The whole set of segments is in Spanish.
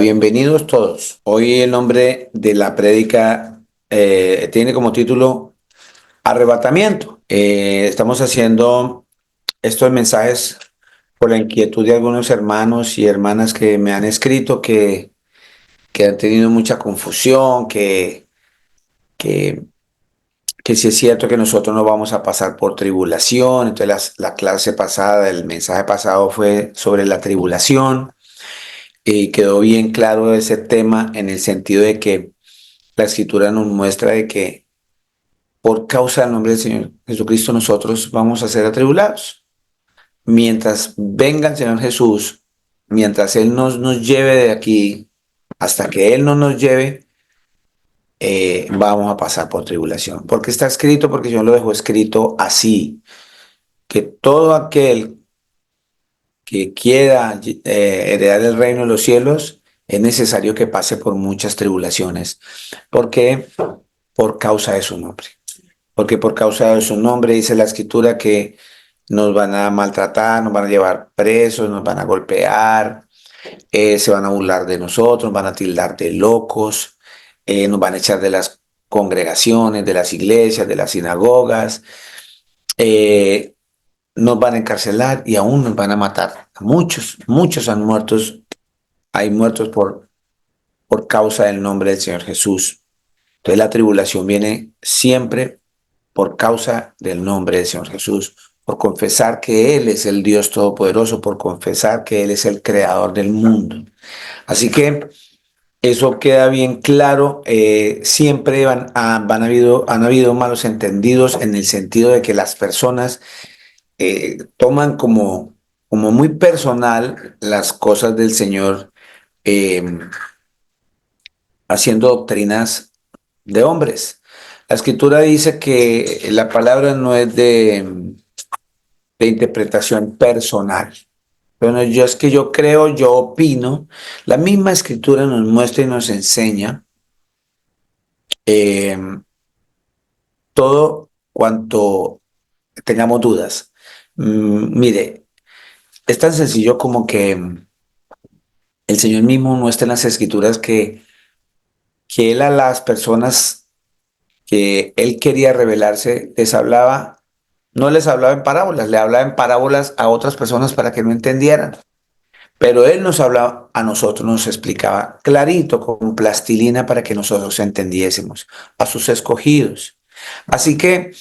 Bienvenidos todos. Hoy el nombre de la prédica tiene como título Arrebatamiento. Estamos haciendo estos mensajes por la inquietud de algunos hermanos y hermanas que me han escrito que han tenido mucha confusión, que, que si es cierto que nosotros no vamos a pasar por tribulación. Entonces la clase pasada, el mensaje pasado fue sobre la tribulación. Y quedó bien claro ese tema en el sentido de que la escritura nos muestra de que por causa del nombre del Señor Jesucristo nosotros vamos a ser atribulados. Mientras venga el Señor Jesús, mientras Él nos lleve de aquí, hasta que Él no nos lleve, vamos a pasar por tribulación. Porque está escrito, porque el Señor lo dejó escrito así, que todo aquel que quiera heredar el reino de los cielos, es necesario que pase por muchas tribulaciones. ¿Por qué? Por causa de su nombre. Porque por causa de su nombre dice la escritura que nos van a maltratar, nos van a llevar presos, nos van a golpear, se van a burlar de nosotros, nos van a tildar de locos, nos van a echar de las congregaciones, de las iglesias, de las sinagogas, eh, nos van a encarcelar y aún nos van a matar. Muchos han muerto, hay muertos por causa del nombre del Señor Jesús. Entonces la tribulación viene siempre por causa del nombre del Señor Jesús, por confesar que Él es el Dios Todopoderoso, por confesar que Él es el creador del mundo. Así que eso queda bien claro. Siempre han habido malos entendidos en el sentido de que las personas toman como muy personal las cosas del Señor, eh, haciendo doctrinas de hombres. La escritura dice que la palabra no es de interpretación personal. Bueno, yo es que yo creo, yo opino. La misma escritura nos muestra y nos enseña eh, todo cuanto tengamos dudas. Mire, es tan sencillo como que el Señor mismo muestra en las escrituras que Él a las personas que Él quería revelarse les hablaba, no les hablaba en parábolas, le hablaba en parábolas a otras personas para que no entendieran. Pero Él nos hablaba a nosotros, nos explicaba clarito, con plastilina, para que nosotros entendiésemos, a sus escogidos. Así que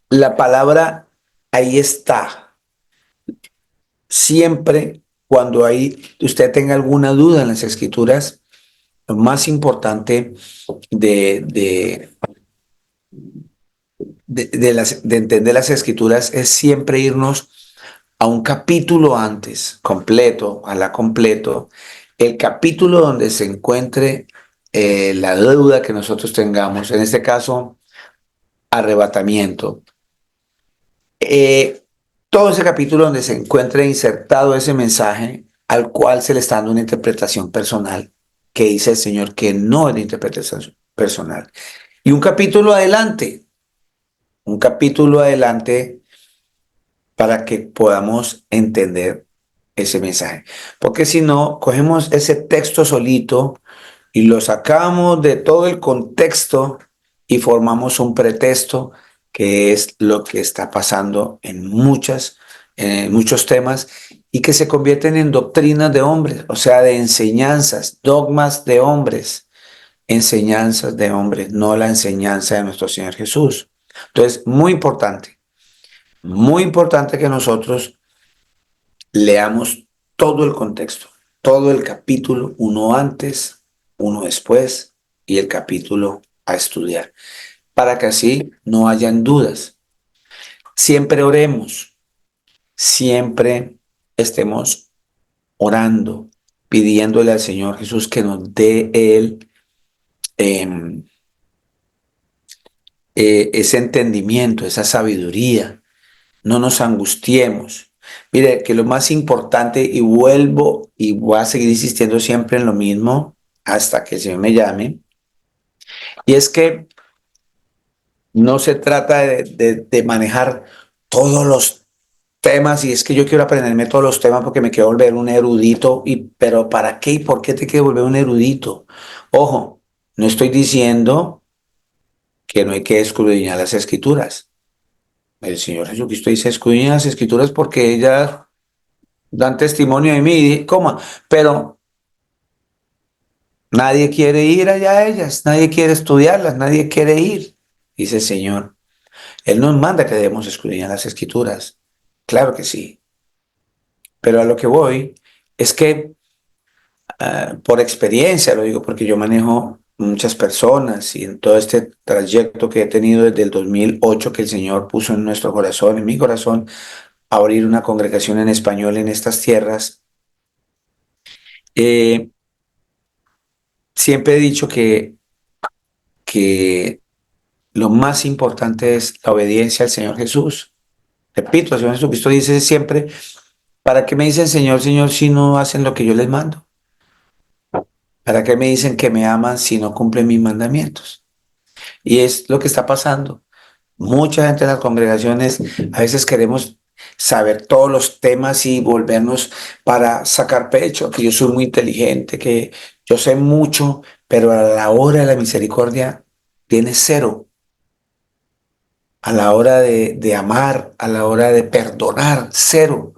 la palabra ahí está. Siempre cuando usted tenga alguna duda en las escrituras, lo más importante de, de, de entender las escrituras es siempre irnos a un capítulo antes, completo, a la completo, el capítulo donde se encuentre la deuda que nosotros tengamos, en este caso, arrebatamiento. Eh, Todo ese capítulo donde se encuentre insertado ese mensaje al cual se le está dando una interpretación personal, que dice el Señor que no es de interpretación personal. Y un capítulo adelante para que podamos entender ese mensaje. Porque si no, cogemos ese texto solito y lo sacamos de todo el contexto y formamos un pretexto que es lo que está pasando en muchos temas y que se convierten en doctrinas de hombres, o sea, de enseñanzas, dogmas de hombres, enseñanzas de hombres, no la enseñanza de nuestro Señor Jesús. Entonces, muy importante que nosotros leamos todo el contexto, todo el capítulo, uno antes, uno después y el capítulo a estudiar, para que así no hayan dudas. Siempre oremos, siempre estemos orando, pidiéndole al Señor Jesús que nos dé eh, ese entendimiento, esa sabiduría. No nos angustiemos. Mire, que lo más importante, y vuelvo y voy a seguir insistiendo siempre en lo mismo hasta que el Señor me llame, y es que no se trata de manejar todos los temas y es que yo quiero aprenderme todos los temas porque me quiero volver un erudito, pero ¿para qué y por qué te quieres volver un erudito? Ojo, no estoy diciendo que no hay que escudriñar las escrituras. El Señor Jesucristo dice escudriñar las escrituras porque ellas dan testimonio de mí, coma, pero nadie quiere ir allá a ellas, nadie quiere estudiarlas, nadie quiere ir, dice el Señor. Él nos manda que debemos escudriñar las escrituras. Claro que sí, pero a lo que voy es que por experiencia, lo digo porque yo manejo muchas personas y en todo este trayecto que he tenido desde el 2008 que el Señor puso en nuestro corazón, en mi corazón, abrir una congregación en español en estas tierras, eh, siempre he dicho que lo más importante es la obediencia al Señor Jesús. Repito, el Señor Jesucristo dice siempre, ¿para qué me dicen Señor, Señor si no hacen lo que yo les mando? ¿Para qué me dicen que me aman si no cumplen mis mandamientos? Y es lo que está pasando. Mucha gente en las congregaciones a veces queremos saber todos los temas y volvernos para sacar pecho, que yo soy muy inteligente, que yo sé mucho, pero a la hora de la misericordia tiene cero. A la hora de amar, a la hora de perdonar, cero.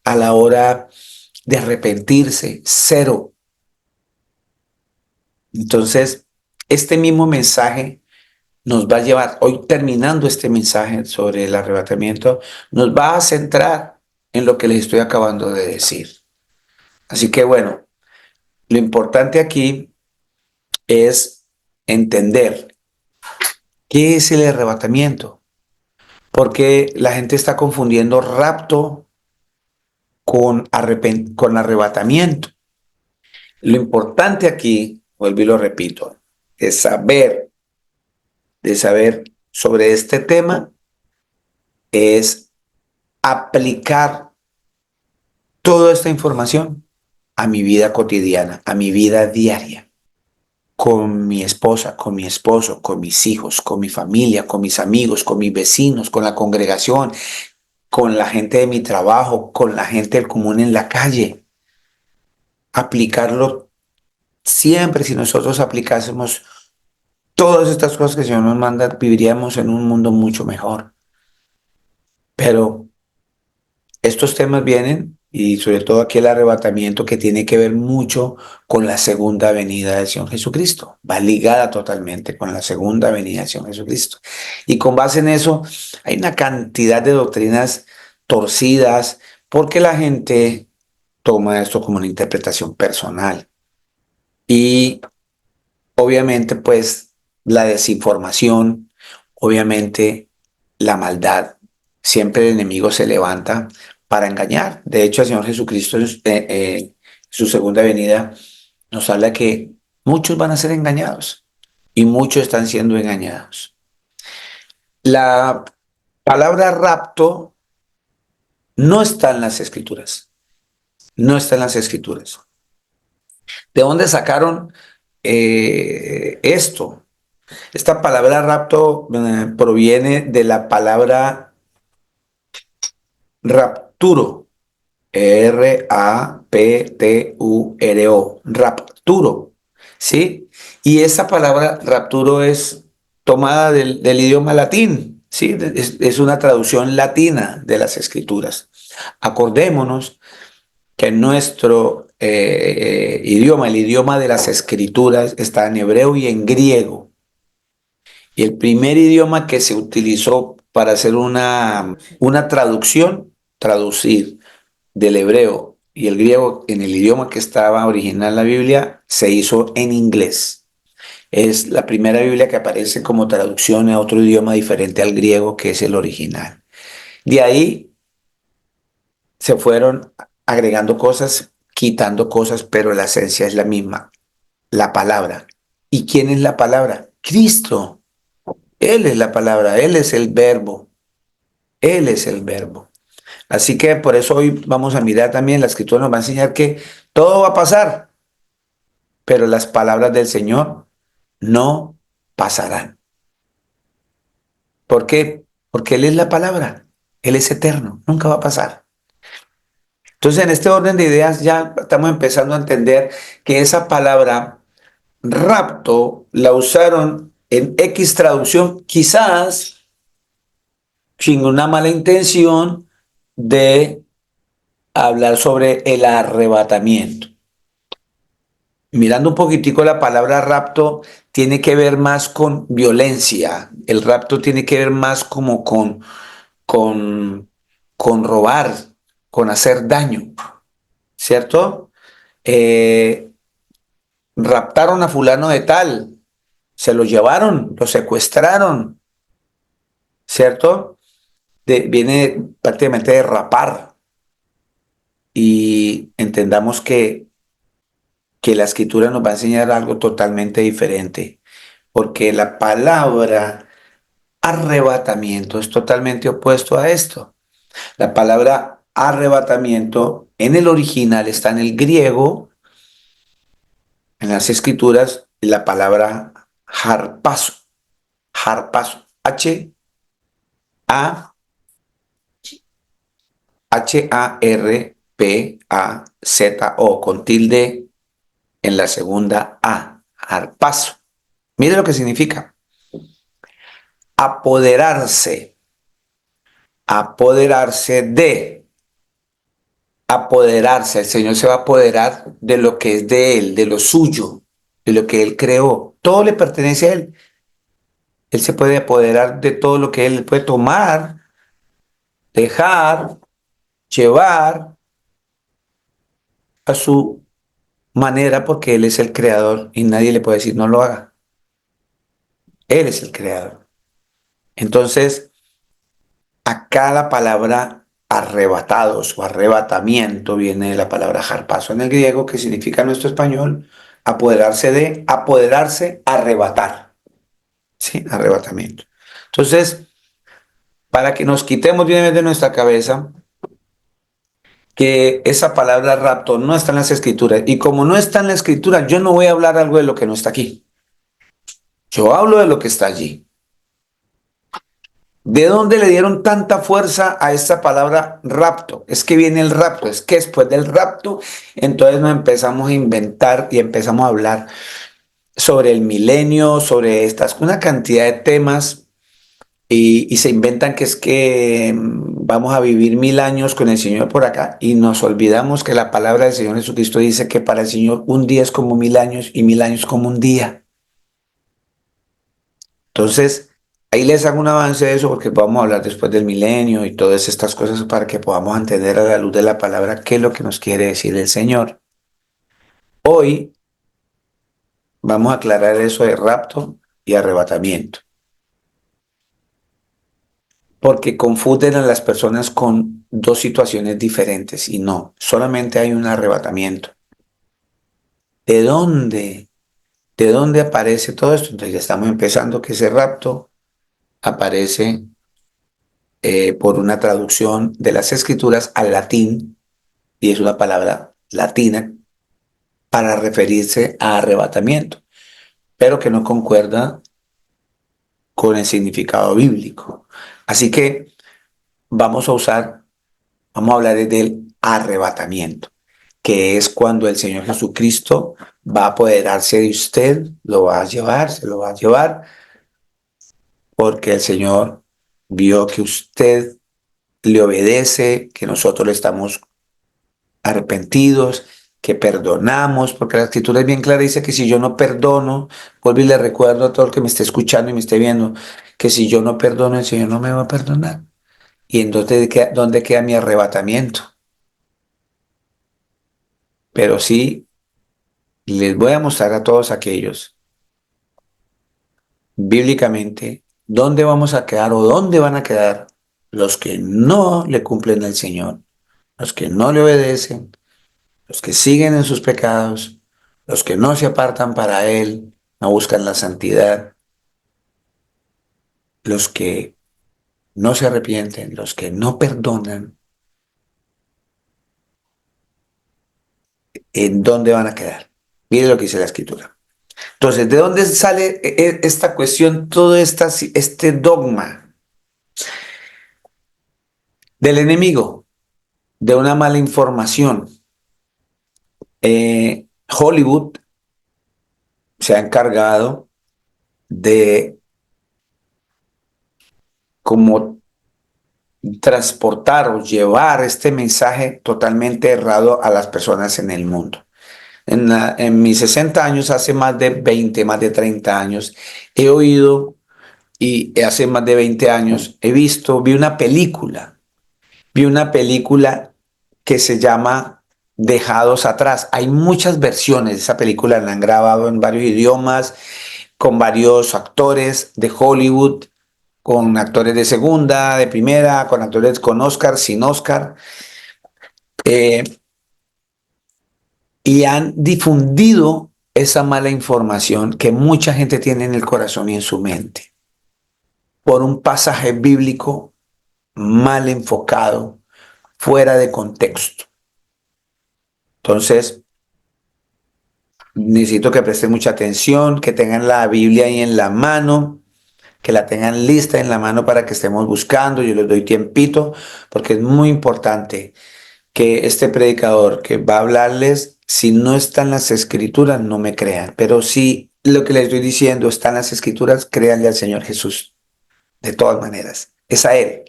A la hora de arrepentirse, cero. Entonces, este mismo mensaje nos va a llevar, hoy terminando este mensaje sobre el arrebatamiento, nos va a centrar en lo que les estoy acabando de decir. Así que bueno, lo importante aquí es entender qué es el arrebatamiento, porque la gente está confundiendo rapto con arrebatamiento. Lo importante aquí, vuelvo y lo repito, es de saber sobre este tema, es aplicar toda esta información a mi vida cotidiana, a mi vida diaria, con mi esposa, con mi esposo, con mis hijos, con mi familia, con mis amigos, con mis vecinos, con la congregación, con la gente de mi trabajo, con la gente del común en la calle. Aplicarlo siempre, si nosotros aplicásemos todas estas cosas que el Señor nos manda, viviríamos en un mundo mucho mejor. Pero estos temas vienen y sobre todo aquí el arrebatamiento que tiene que ver mucho con la segunda venida del Señor Jesucristo. Va ligada totalmente con la segunda venida del Señor Jesucristo. Y con base en eso hay una cantidad de doctrinas torcidas porque la gente toma esto como una interpretación personal. Y obviamente pues la desinformación, obviamente la maldad. Siempre el enemigo se levanta para engañar. De hecho, el Señor Jesucristo en su segunda venida nos habla que muchos van a ser engañados y muchos están siendo engañados. La palabra rapto no está en las escrituras, no está en las escrituras. ¿De dónde sacaron esto? Esta palabra rapto proviene de la palabra rapturo, rapturo, rapturo, ¿sí? Y esa palabra rapturo es tomada del idioma latín, ¿sí? Es una traducción latina de las escrituras. Acordémonos que nuestro idioma, el idioma de las escrituras, está en hebreo y en griego. Y el primer idioma que se utilizó para hacer una traducción, traducir del hebreo y el griego en el idioma que estaba original en la Biblia, se hizo en inglés. Es la primera Biblia que aparece como traducción a otro idioma diferente al griego, que es el original. De ahí se fueron agregando cosas, quitando cosas, pero la esencia es la misma, la palabra. ¿Y quién es la palabra? Cristo. Él es la palabra, Él es el verbo, Él es el verbo. Así que por eso hoy vamos a mirar también, la escritura nos va a enseñar que todo va a pasar, pero las palabras del Señor no pasarán. ¿Por qué? Porque Él es la palabra. Él es eterno, nunca va a pasar. Entonces, en este orden de ideas ya estamos empezando a entender que esa palabra rapto la usaron en X traducción, quizás sin una mala intención de hablar sobre el arrebatamiento. Mirando un poquitico la palabra rapto, tiene que ver más con violencia. El rapto tiene que ver más como con, con robar, con hacer daño, ¿cierto? Eh, Raptaron a fulano de tal, se lo llevaron, lo secuestraron, ¿cierto? Viene prácticamente de rapar y entendamos que la escritura nos va a enseñar algo totalmente diferente, porque la palabra arrebatamiento es totalmente opuesto a esto. La palabra arrebatamiento en el original está en el griego, en las escrituras, la palabra harpazo, harpazo, Harpazo, con tilde en la segunda A, harpazo. Mire lo que significa. Apoderarse, apoderarse de, apoderarse. El Señor se va a apoderar de lo que es de Él, de lo suyo, de lo que Él creó. Todo le pertenece a Él. Él se puede apoderar de todo lo que Él puede tomar, dejar, llevar a su manera porque Él es el creador y nadie le puede decir no lo haga. Él es el creador. Entonces, acá la palabra arrebatados o arrebatamiento viene de la palabra harpazo en el griego, que significa en nuestro español apoderarse de, apoderarse, arrebatar. ¿Sí? Arrebatamiento. Entonces, para que nos quitemos bien de nuestra cabeza que esa palabra rapto no está en las escrituras, y como no está en la escritura, yo no voy a hablar algo de lo que no está aquí. Yo hablo de lo que está allí. ¿De dónde le dieron tanta fuerza a esta palabra rapto? Es que viene el rapto, es que después del rapto, entonces nos empezamos a inventar y empezamos a hablar sobre el milenio, sobre una cantidad de temas y se inventan que es que vamos a vivir 1000 años con el Señor por acá y nos olvidamos que la palabra del Señor Jesucristo dice que para el Señor un día es como 1000 años y 1000 años como un día. Entonces, ahí les hago un avance de eso porque vamos a hablar después del milenio y todas estas cosas para que podamos entender a la luz de la palabra qué es lo que nos quiere decir el Señor. Hoy vamos a aclarar eso de rapto y arrebatamiento, porque confunden a las personas con dos situaciones diferentes y no, solamente hay un arrebatamiento. ¿De dónde? ¿De dónde aparece todo esto? Entonces ya estamos empezando que ese rapto aparece por una traducción de las escrituras al latín, y es una palabra latina para referirse a arrebatamiento, pero que no concuerda con el significado bíblico. Así que vamos a hablar del arrebatamiento, que es cuando el Señor Jesucristo va a apoderarse de usted, lo va a llevar, se lo va a llevar, porque el Señor vio que usted le obedece, que nosotros le estamos arrepentidos, que perdonamos, porque la escritura es bien clara, dice que si yo no perdono, vuelvo y le recuerdo a todo el que me esté escuchando y me esté viendo, que si yo no perdono, el Señor no me va a perdonar. ¿Y entonces dónde queda mi arrebatamiento? Pero sí, les voy a mostrar a todos aquellos, bíblicamente, dónde vamos a quedar o dónde van a quedar los que no le cumplen al Señor, los que no le obedecen, los que siguen en sus pecados, los que no se apartan para Él, no buscan la santidad, los que no se arrepienten, los que no perdonan, ¿en dónde van a quedar? Mire lo que dice la Escritura. Entonces, ¿de dónde sale esta cuestión, todo este dogma? del enemigo, de una mala información. Hollywood se ha encargado de como transportar o llevar este mensaje totalmente errado a las personas en el mundo. En mis 60 años, hace más de 20, más de 30 años, he oído y hace más de 20 años vi una película que se llama Dejados Atrás. Hay muchas versiones de esa película, la han grabado en varios idiomas, con varios actores de Hollywood, con actores de segunda, de primera, con actores con Oscar, sin Oscar, eh, y han difundido esa mala información que mucha gente tiene en el corazón y en su mente por un pasaje bíblico mal enfocado, fuera de contexto. Entonces, necesito que presten mucha atención, que tengan la Biblia ahí en la mano, que la tengan lista en la mano para que estemos buscando. Yo les doy tiempito, porque es muy importante que este predicador que va a hablarles, si no están las escrituras, no me crean. Pero si lo que les estoy diciendo está en las escrituras, créanle al Señor Jesús. De todas maneras, es a Él.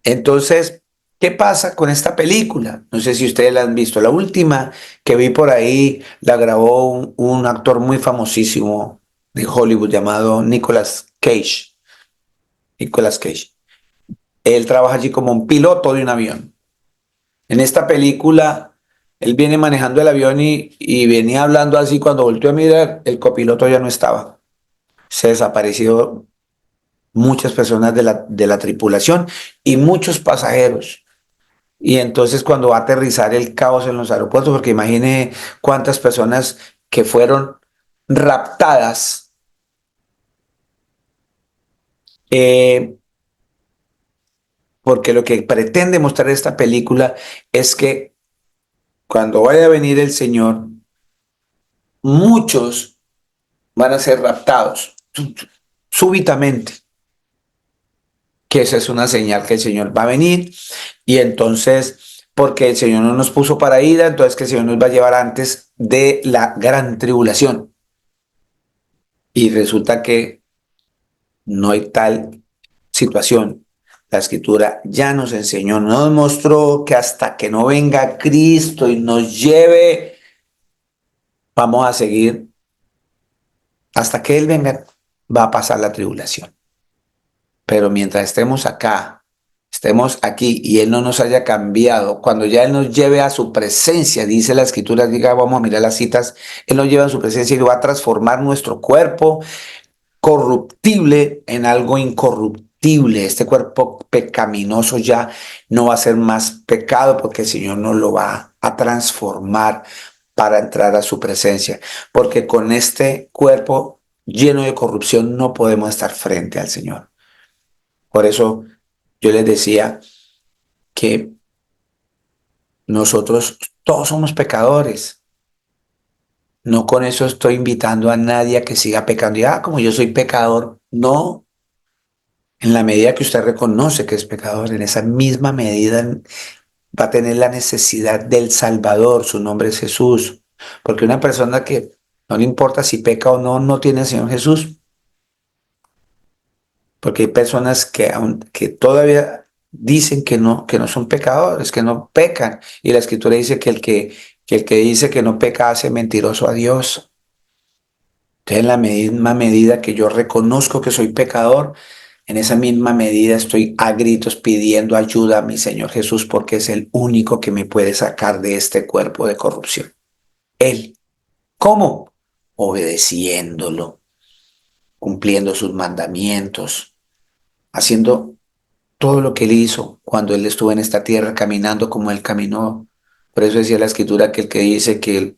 Entonces, ¿qué pasa con esta película? No sé si ustedes la han visto. La última que vi por ahí la grabó un actor muy famosísimo de Hollywood llamado Nicolas Cage. Nicolas Cage. Él trabaja allí como un piloto de un avión. En esta película, él viene manejando el avión y venía hablando así. Cuando volteó a mirar, el copiloto ya no estaba. Se desapareció muchas personas de la tripulación y muchos pasajeros. Y entonces cuando va a aterrizar el caos en los aeropuertos, porque imagine cuántas personas que fueron raptadas, eh, porque lo que pretende mostrar esta película es que cuando vaya a venir el Señor, muchos van a ser raptados súbitamente, que esa es una señal que el Señor va a venir y entonces, porque el Señor no nos puso para ira, entonces que el Señor nos va a llevar antes de la gran tribulación. Y resulta que no hay tal situación. La escritura ya nos enseñó, nos mostró que hasta que no venga Cristo y nos lleve, vamos a seguir, hasta que Él venga, va a pasar la tribulación. Pero mientras estemos acá, estemos aquí y Él no nos haya cambiado, cuando ya Él nos lleve a su presencia, dice la escritura, diga, vamos a mirar las citas, Él nos lleva a su presencia y va a transformar nuestro cuerpo corruptible en algo incorruptible. Este cuerpo pecaminoso ya no va a ser más pecado porque el Señor nos lo va a transformar para entrar a su presencia. Porque con este cuerpo lleno de corrupción no podemos estar frente al Señor. Por eso yo les decía que nosotros todos somos pecadores. No con eso estoy invitando a nadie a que siga pecando. Y, como yo soy pecador, no. En la medida que usted reconoce que es pecador, en esa misma medida va a tener la necesidad del Salvador. Su nombre es Jesús. Porque una persona que no le importa si peca o no, no tiene al Señor Jesús. Porque hay personas que todavía dicen que no son pecadores, que no pecan. Y la Escritura dice que el que dice que no peca hace mentiroso a Dios. Entonces, en la misma medida que yo reconozco que soy pecador, en esa misma medida estoy a gritos pidiendo ayuda a mi Señor Jesús porque es el único que me puede sacar de este cuerpo de corrupción. Él. ¿Cómo? Obedeciéndolo, cumpliendo sus mandamientos, haciendo todo lo que él hizo cuando él estuvo en esta tierra, caminando como él caminó. Por eso decía la escritura que el que dice que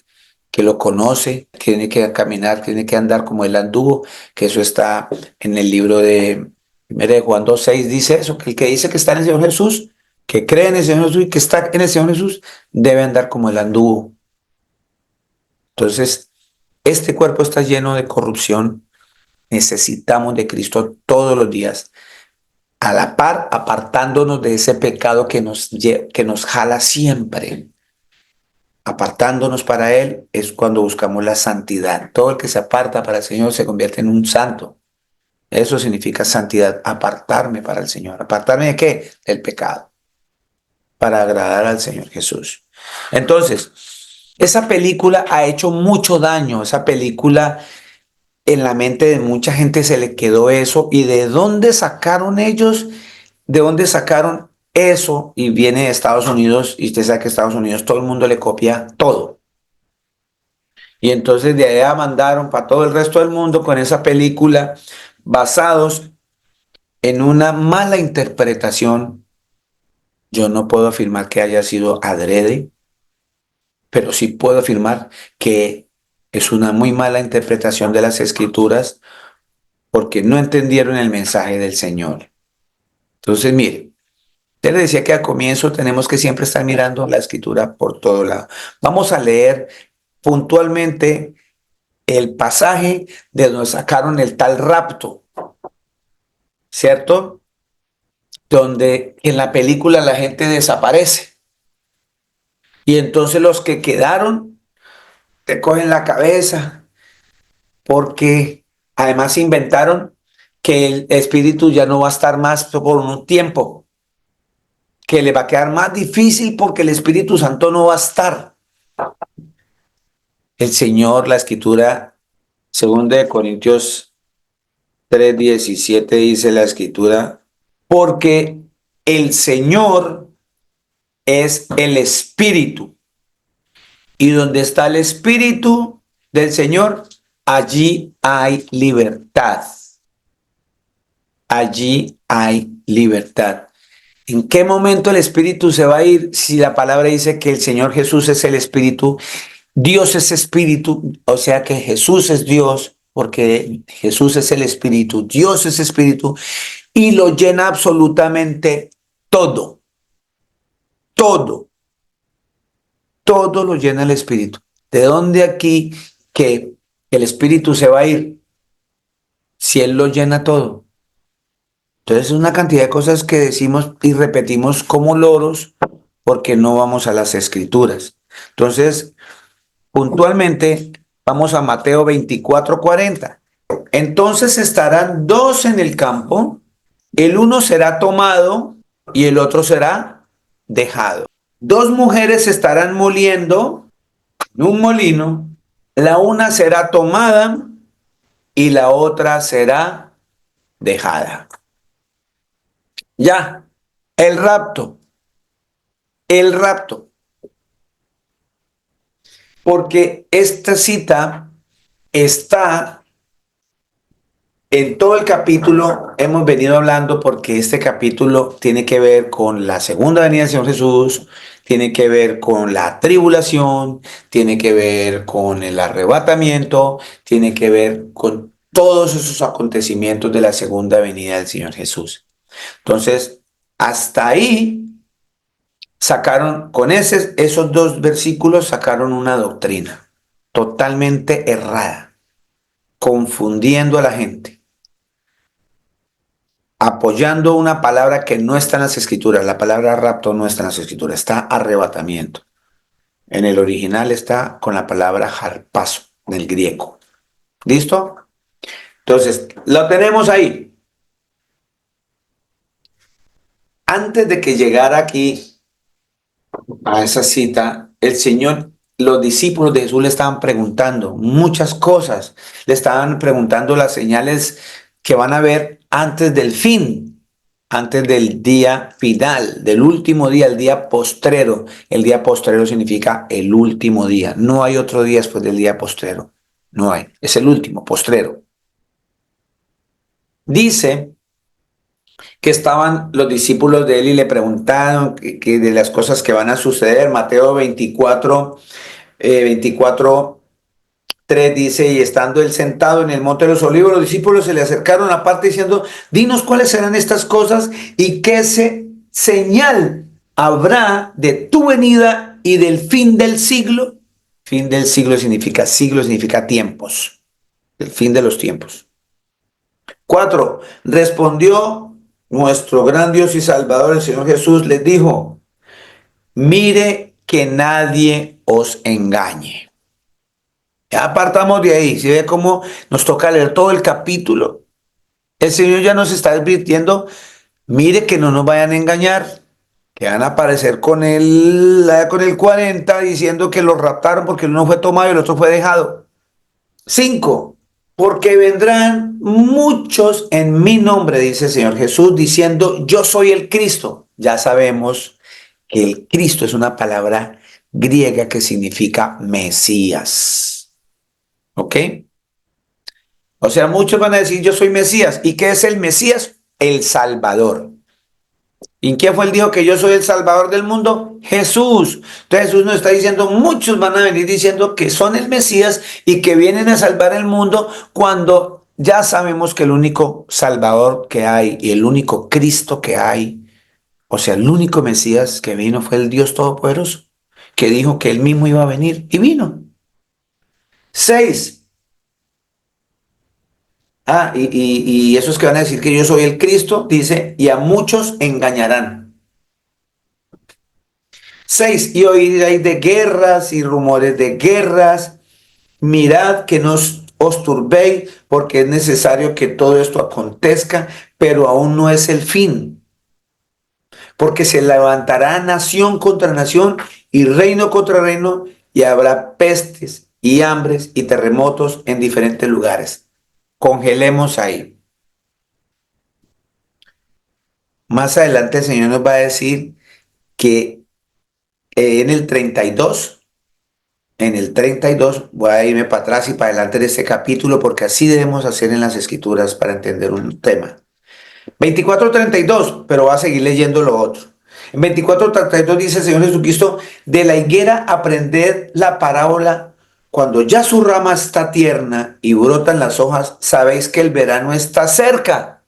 lo conoce, que tiene que caminar, que tiene que andar como él anduvo, que eso está en el libro de 1 de Juan 2:6, dice eso, que el que dice que está en el Señor Jesús, que cree en el Señor Jesús y que está en el Señor Jesús, debe andar como él anduvo. Entonces, este cuerpo está lleno de corrupción, necesitamos de Cristo todos los días. a la par, apartándonos de ese pecado que nos jala siempre. Apartándonos para Él es cuando buscamos la santidad. Todo el que se aparta para el Señor se convierte en un santo. Eso significa santidad, apartarme para el Señor. ¿Apartarme de qué? Del pecado, para agradar al Señor Jesús. Entonces, esa película ha hecho mucho daño. Esa película, en la mente de mucha gente se le quedó eso. ¿Y de dónde sacaron ellos? ¿De dónde sacaron eso? Y viene de Estados Unidos, y usted sabe que Estados Unidos todo el mundo le copia todo. Y entonces de allá mandaron para todo el resto del mundo con esa película, basados en una mala interpretación. Yo no puedo afirmar que haya sido adrede, pero sí puedo afirmar que es una muy mala interpretación de las escrituras porque no entendieron el mensaje del Señor. Entonces, mire, yo le decía que al comienzo tenemos que siempre estar mirando la escritura por todo lado. Vamos a leer puntualmente el pasaje de donde sacaron el tal rapto, ¿cierto? Donde en la película la gente desaparece. Y entonces los que quedaron te cogen la cabeza porque además inventaron que el espíritu ya no va a estar más por un tiempo, que le va a quedar más difícil porque el Espíritu Santo no va a estar. El Señor, la escritura, según de Corintios 3:17 dice la escritura, porque el Señor es el Espíritu. Y donde está el Espíritu del Señor, allí hay libertad. Allí hay libertad. ¿En qué momento el Espíritu se va a ir si la palabra dice que el Señor Jesús es el Espíritu? Dios es Espíritu, o sea que Jesús es Dios, porque Jesús es el Espíritu, Dios es Espíritu, y lo llena absolutamente todo, todo, todo lo llena el Espíritu. ¿De dónde aquí que el Espíritu se va a ir si Él lo llena todo? Entonces es una cantidad de cosas que decimos y repetimos como loros porque no vamos a las Escrituras. Entonces, puntualmente, vamos a Mateo 24:40. Entonces estarán dos en el campo, el uno será tomado y el otro será dejado. Dos mujeres estarán moliendo en un molino, la una será tomada y la otra será dejada. Ya, el rapto, el rapto. Porque esta cita está en todo el capítulo. Hemos venido hablando porque este capítulo tiene que ver con la segunda venida del Señor Jesús, tiene que ver con la tribulación, tiene que ver con el arrebatamiento, tiene que ver con todos esos acontecimientos de la segunda venida del Señor Jesús. Entonces, hasta ahí sacaron, con esos dos versículos sacaron una doctrina totalmente errada, confundiendo a la gente, apoyando una palabra que no está en las escrituras. La palabra rapto no está en las escrituras, está arrebatamiento. En el original está con la palabra harpazo, en el griego. ¿Listo? Entonces, lo tenemos ahí. Antes de que llegara aquí a esa cita, el Señor, los discípulos de Jesús le estaban preguntando muchas cosas, le estaban preguntando las señales que van a ver antes del fin, antes del día final, del último día, el día postrero. El día postrero significa el último día, no hay otro día después del día postrero, no hay, es el último, postrero. Dice que estaban los discípulos de él y le preguntaron que de las cosas que van a suceder. Mateo 24:3 dice, y estando él sentado en el monte de los olivos, los discípulos se le acercaron aparte diciendo, dinos cuáles serán estas cosas y qué señal habrá de tu venida y del fin del siglo. Fin del siglo significa tiempos, el fin de los tiempos. 4. Respondió nuestro gran Dios y Salvador, el Señor Jesús, les dijo, mire que nadie os engañe. Ya apartamos de ahí, ¿sí ve cómo nos toca leer todo el capítulo? El Señor ya nos está advirtiendo, mire que no nos vayan a engañar, que van a aparecer con el 40 diciendo que lo raptaron porque el uno fue tomado y el otro fue dejado. 5. Porque vendrán muchos en mi nombre, dice el Señor Jesús, diciendo, yo soy el Cristo. Ya sabemos que el Cristo es una palabra griega que significa Mesías. ¿Ok? O sea, muchos van a decir, yo soy Mesías. ¿Y qué es el Mesías? El Salvador. ¿Y quién fue el dijo que yo soy el Salvador del mundo? Jesús. Entonces Jesús nos está diciendo, muchos van a venir diciendo que son el Mesías y que vienen a salvar el mundo cuando ya sabemos que el único Salvador que hay y el único Cristo que hay, o sea, el único Mesías que vino fue el Dios Todopoderoso, que dijo que él mismo iba a venir y vino. 6. Y esos que van a decir que yo soy el Cristo, dice, y a muchos engañarán. 6. Y oiréis de guerras y rumores de guerras. Mirad que no os turbéis, porque es necesario que todo esto acontezca, pero aún no es el fin. Porque se levantará nación contra nación y reino contra reino, y habrá pestes y hambres y terremotos en diferentes lugares. Congelemos ahí. Más adelante el Señor nos va a decir que en el 32, voy a irme para atrás y para adelante de este capítulo, porque así debemos hacer en las Escrituras para entender un tema. 24:32, pero va a seguir leyendo lo otro. En 24:32 dice el Señor Jesucristo, de la higuera aprended la parábola, cuando ya su rama está tierna y brotan las hojas, sabéis que el verano está cerca.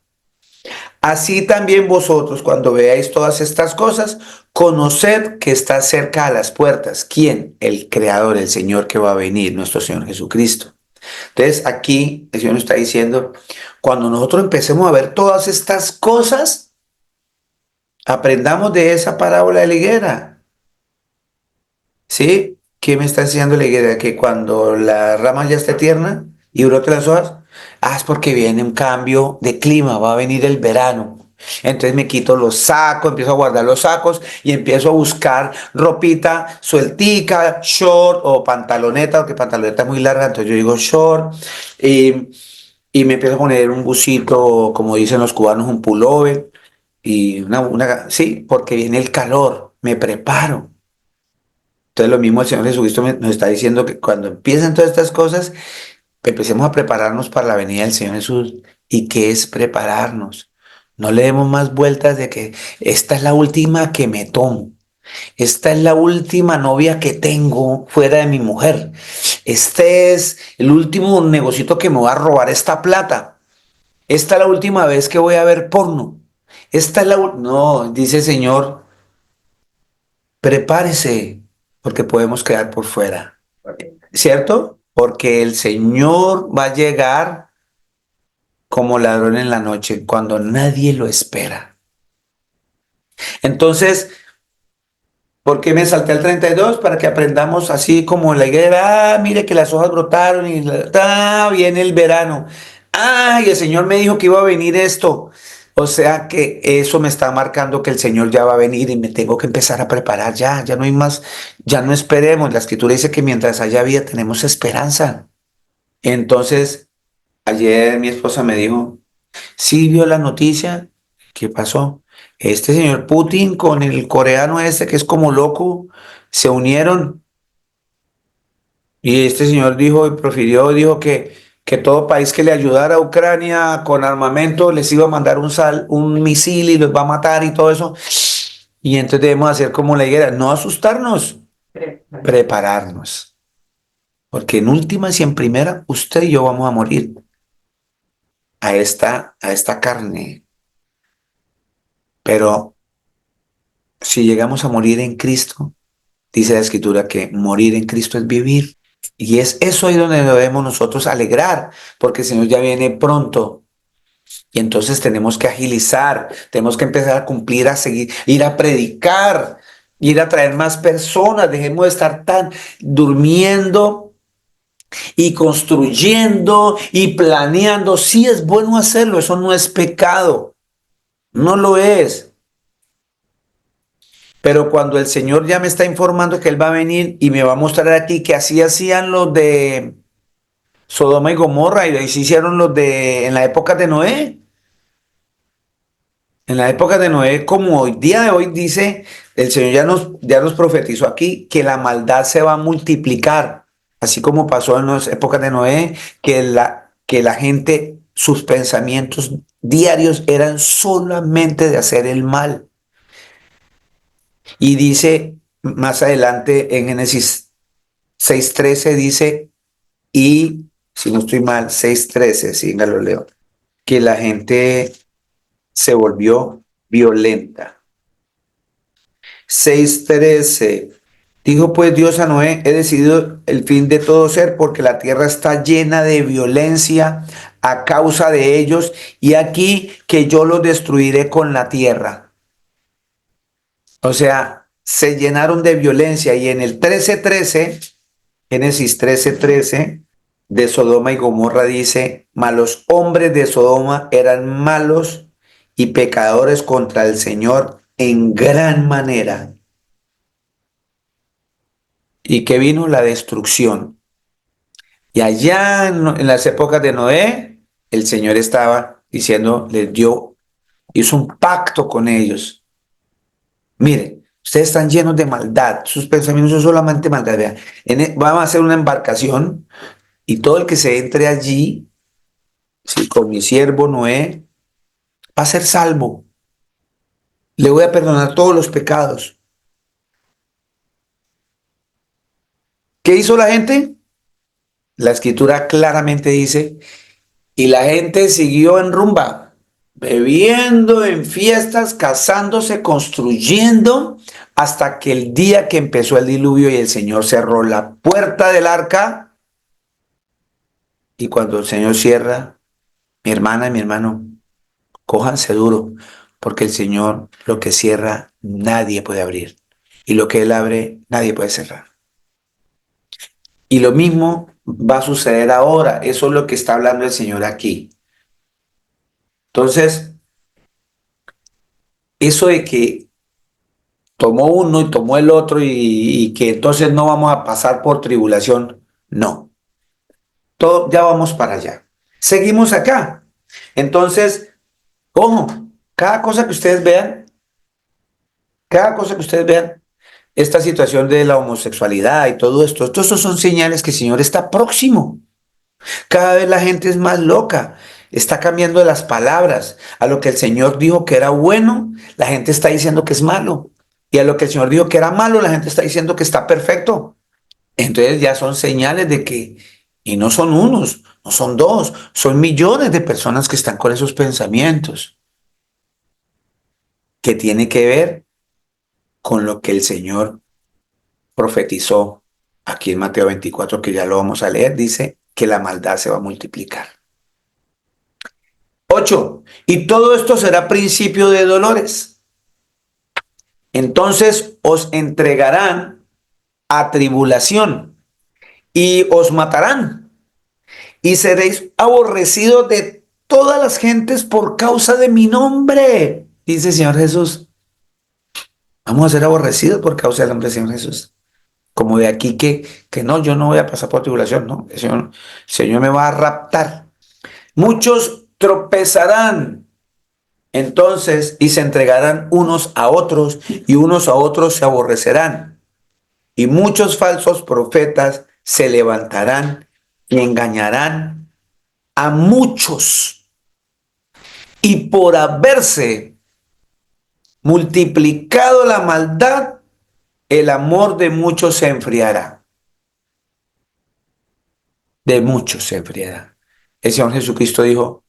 Así también vosotros, cuando veáis todas estas cosas, conoced que está cerca a las puertas. ¿Quién? El Creador, el Señor que va a venir, nuestro Señor Jesucristo. Entonces aquí el Señor nos está diciendo, cuando nosotros empecemos a ver todas estas cosas, aprendamos de esa parábola de la higuera. ¿Sí? ¿Qué me está enseñando la higuera? Que cuando la rama ya esté tierna y brote las hojas, es porque viene un cambio de clima, va a venir el verano. Entonces me quito los sacos, empiezo a guardar los sacos y empiezo a buscar ropita sueltica, short o pantaloneta, porque pantaloneta es muy larga, entonces yo digo short. Y, y me empiezo a poner un busito, como dicen los cubanos, un pullover. Sí, porque viene el calor, me preparo. Entonces lo mismo el Señor Jesucristo nos está diciendo que cuando empiezan todas estas cosas, empecemos a prepararnos para la venida del Señor Jesús. ¿Y qué es prepararnos? No le demos más vueltas de que esta es la última que me tomo. Esta es la última novia que tengo fuera de mi mujer. Este es el último negocito que me va a robar esta plata. Esta es la última vez que voy a ver porno. Esta es No, dice el Señor, prepárese porque podemos quedar por fuera. ¿Cierto? Porque el Señor va a llegar como ladrón en la noche, cuando nadie lo espera. Entonces, ¿por qué me salté al 32? Para que aprendamos así como la higuera, mire que las hojas brotaron y viene el verano. Y el Señor me dijo que iba a venir esto. O sea que eso me está marcando que el Señor ya va a venir y me tengo que empezar a preparar ya no hay más, ya no esperemos. La Escritura dice que mientras haya vida tenemos esperanza. Entonces, ayer mi esposa me dijo, sí vio la noticia, ¿qué pasó? Este señor Putin con el coreano este que es como loco, se unieron y este señor dijo que todo país que le ayudara a Ucrania con armamento les iba a mandar un misil y los va a matar y todo eso. Y entonces debemos hacer como la higuera, no asustarnos, prepararnos. Porque en últimas y en primera, usted y yo vamos a morir a esta carne. Pero si llegamos a morir en Cristo, dice la Escritura que morir en Cristo es vivir. Y es eso ahí donde debemos nosotros alegrar, porque el Señor ya viene pronto. Y entonces tenemos que agilizar, tenemos que empezar a cumplir, a seguir, ir a predicar, ir a traer más personas. Dejemos de estar tan durmiendo y construyendo y planeando. Sí es bueno hacerlo, eso no es pecado, no lo es. Pero cuando el Señor ya me está informando que Él va a venir y me va a mostrar aquí que así hacían los de Sodoma y Gomorra y así hicieron los de en la época de Noé. En la época de Noé, como hoy día de hoy dice, el Señor ya nos profetizó aquí que la maldad se va a multiplicar, así como pasó en las épocas de Noé, que la gente, sus pensamientos diarios eran solamente de hacer el mal. Y dice más adelante en Génesis 6:13 dice, y si no estoy mal, 6:13, sí, me lo leo, que la gente se volvió violenta. 6:13. Dijo pues Dios a Noé, he decidido el fin de todo ser porque la tierra está llena de violencia a causa de ellos y aquí que yo los destruiré con la tierra. O sea, se llenaron de violencia y en el 13:13, Génesis 13:13 de Sodoma y Gomorra dice, malos hombres de Sodoma eran malos y pecadores contra el Señor en gran manera. Y que vino la destrucción. Y allá en las épocas de Noé, el Señor estaba diciendo, hizo un pacto con ellos. Miren, ustedes están llenos de maldad, sus pensamientos son solamente maldad. Vean, vamos a hacer una embarcación y todo el que se entre allí, sí, con mi siervo Noé, va a ser salvo. Le voy a perdonar todos los pecados. ¿Qué hizo la gente? La escritura claramente dice, y la gente siguió en rumba, bebiendo en fiestas, casándose, construyendo, hasta que el día que empezó el diluvio y el Señor cerró la puerta del arca. Y cuando el Señor cierra, mi hermana y mi hermano, cójanse duro, porque el Señor lo que cierra, nadie puede abrir. Y lo que Él abre, nadie puede cerrar. Y lo mismo va a suceder ahora. Eso es lo que está hablando el Señor aquí. Entonces, eso de que tomó uno y tomó el otro y que entonces no vamos a pasar por tribulación. No, todo, ya vamos para allá. Seguimos acá. Entonces, ojo, cada cosa que ustedes vean, cada cosa que ustedes vean, esta situación de la homosexualidad y todo esto, todos estos son señales que el Señor está próximo. Cada vez la gente es más loca, está cambiando las palabras. A lo que el Señor dijo que era bueno, la gente está diciendo que es malo. Y a lo que el Señor dijo que era malo, la gente está diciendo que está perfecto. Entonces ya son señales de que, y no son unos, no son dos, son millones de personas que están con esos pensamientos, que tiene que ver con lo que el Señor profetizó aquí en Mateo 24, que ya lo vamos a leer, dice que la maldad se va a multiplicar. 8. Y todo esto será principio de dolores. Entonces os entregarán a tribulación y os matarán y seréis aborrecidos de todas las gentes por causa de mi nombre, dice el Señor Jesús. Vamos a ser aborrecidos por causa del nombre del Señor Jesús. Como de aquí que no, yo no voy a pasar por tribulación, no. El Señor me va a raptar. Muchos tropezarán entonces y se entregarán unos a otros y unos a otros se aborrecerán. Y muchos falsos profetas se levantarán y engañarán a muchos. Y por haberse multiplicado la maldad, el amor de muchos se enfriará. De muchos se enfriará. El Señor Jesucristo dijo,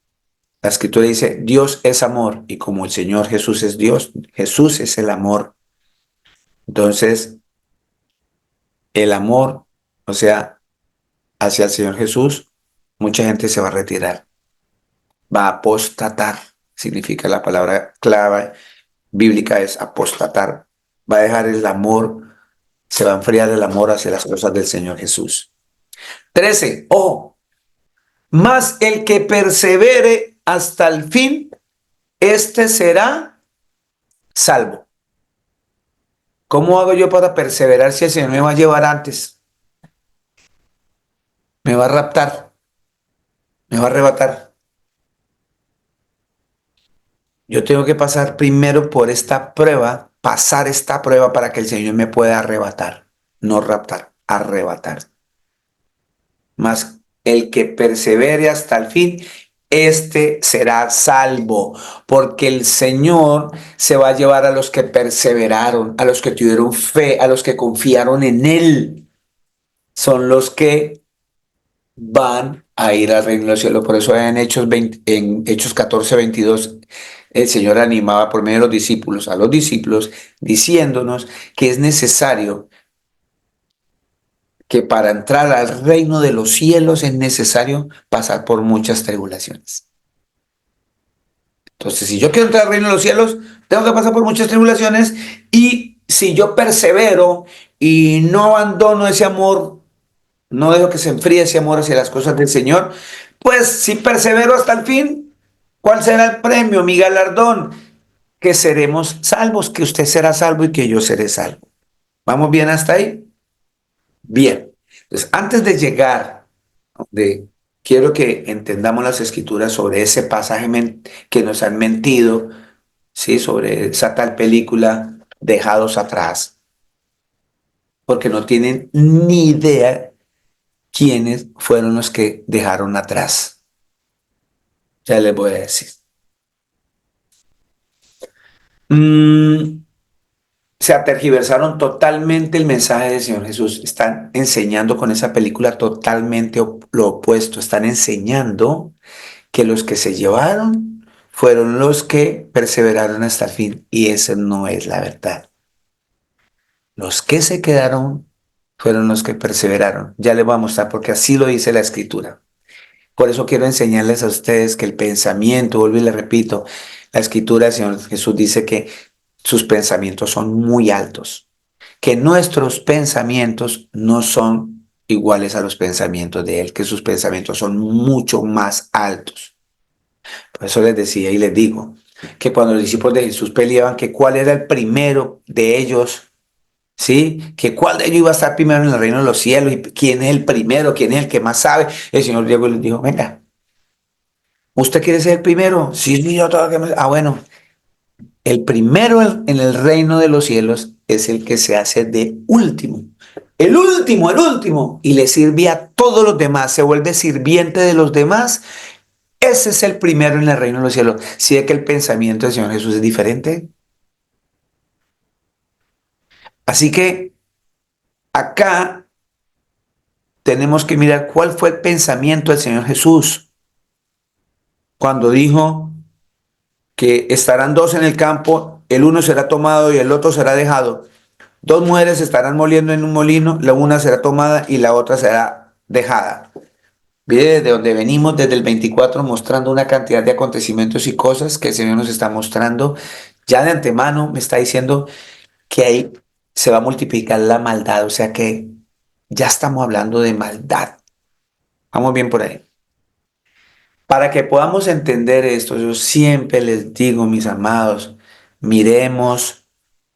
la Escritura dice, Dios es amor. Y como el Señor Jesús es Dios, Jesús es el amor. Entonces, el amor, o sea, hacia el Señor Jesús, mucha gente se va a retirar. va a apostatar. Significa la palabra clave bíblica es apostatar. Va a dejar el amor, se va a enfriar el amor hacia las cosas del Señor Jesús. 13. Oh, más el que persevere hasta el fin, este será salvo. ¿Cómo hago yo para perseverar si el Señor me va a llevar antes? Me va a raptar, me va a arrebatar. Yo tengo que pasar primero por esta prueba, pasar esta prueba para que el Señor me pueda arrebatar, no raptar, arrebatar. Mas el que persevere hasta el fin, este será salvo, porque el Señor se va a llevar a los que perseveraron, a los que tuvieron fe, a los que confiaron en Él. Son los que van a ir al reino de los cielos. Por eso en Hechos, 20, en Hechos 14, 22, el Señor animaba por medio de los discípulos, a los discípulos, diciéndonos que es necesario que para entrar al reino de los cielos es necesario pasar por muchas tribulaciones. Entonces, si yo quiero entrar al reino de los cielos, tengo que pasar por muchas tribulaciones y si yo persevero y no abandono ese amor, no dejo que se enfríe ese amor hacia las cosas del Señor, pues si persevero hasta el fin, ¿cuál será el premio, mi galardón? Que seremos salvos, que usted será salvo y que yo seré salvo. ¿Vamos bien hasta ahí? Bien. Entonces, antes de llegar, quiero que entendamos las escrituras sobre ese pasaje que nos han mentido, ¿sí? Sobre esa tal película, Dejados Atrás, porque no tienen ni idea quiénes fueron los que dejaron atrás. Ya les voy a decir. Mm, Se atergiversaron totalmente el mensaje del Señor Jesús. Están enseñando con esa película totalmente lo opuesto. Están enseñando que los que se llevaron fueron los que perseveraron hasta el fin. Y esa no es la verdad. Los que se quedaron fueron los que perseveraron. Ya les voy a mostrar porque así lo dice la Escritura. Por eso quiero enseñarles a ustedes que el pensamiento, vuelvo y le repito, la Escritura del Señor Jesús dice que sus pensamientos son muy altos, que nuestros pensamientos no son iguales a los pensamientos de Él, que sus pensamientos son mucho más altos. Por eso les decía y les digo que cuando los discípulos de Jesús peleaban, que cuál era el primero de ellos, ¿sí? Que cuál de ellos iba a estar primero en el reino de los cielos y quién es el primero, quién es el que más sabe. El Señor Diego les dijo, venga, ¿usted quiere ser el primero? Sí, sí, yo todo que me... Ah, bueno, el primero en el reino de los cielos es el que se hace de último. El último. Y le sirve a todos los demás, se vuelve sirviente de los demás. Ese es el primero en el reino de los cielos. Si es que el pensamiento del Señor Jesús es diferente. Así que acá tenemos que mirar cuál fue el pensamiento del Señor Jesús cuando dijo que estarán dos en el campo, el uno será tomado y el otro será dejado. Dos mujeres estarán moliendo en un molino, la una será tomada y la otra será dejada. Viene desde donde venimos, desde el 24, mostrando una cantidad de acontecimientos y cosas que el Señor nos está mostrando. Ya de antemano me está diciendo que ahí se va a multiplicar la maldad, o sea que ya estamos hablando de maldad. Vamos bien por ahí. Para que podamos entender esto, yo siempre les digo, mis amados, miremos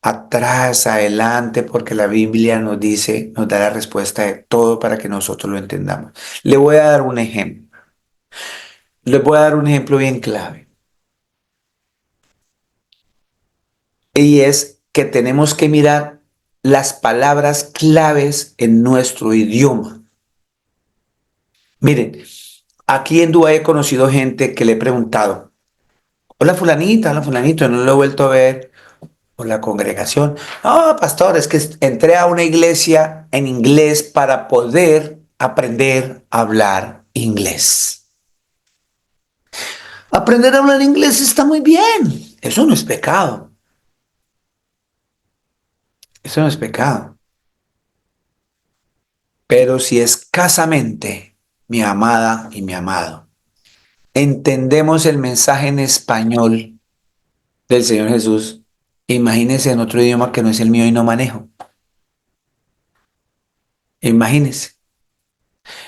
atrás, adelante, porque la Biblia nos dice, nos da la respuesta de todo para que nosotros lo entendamos. Le voy a dar un ejemplo. Les voy a dar un ejemplo bien clave. Y es que tenemos que mirar las palabras claves en nuestro idioma. Miren, aquí en Dubái he conocido gente que le he preguntado, hola fulanito, no lo he vuelto a ver por la congregación. No, pastor, es que entré a una iglesia en inglés para poder aprender a hablar inglés. Aprender a hablar inglés está muy bien. Eso no es pecado. Eso no es pecado. Pero si escasamente, mi amada y mi amado, entendemos el mensaje en español del Señor Jesús, imagínese en otro idioma que no es el mío y no manejo. Imagínese.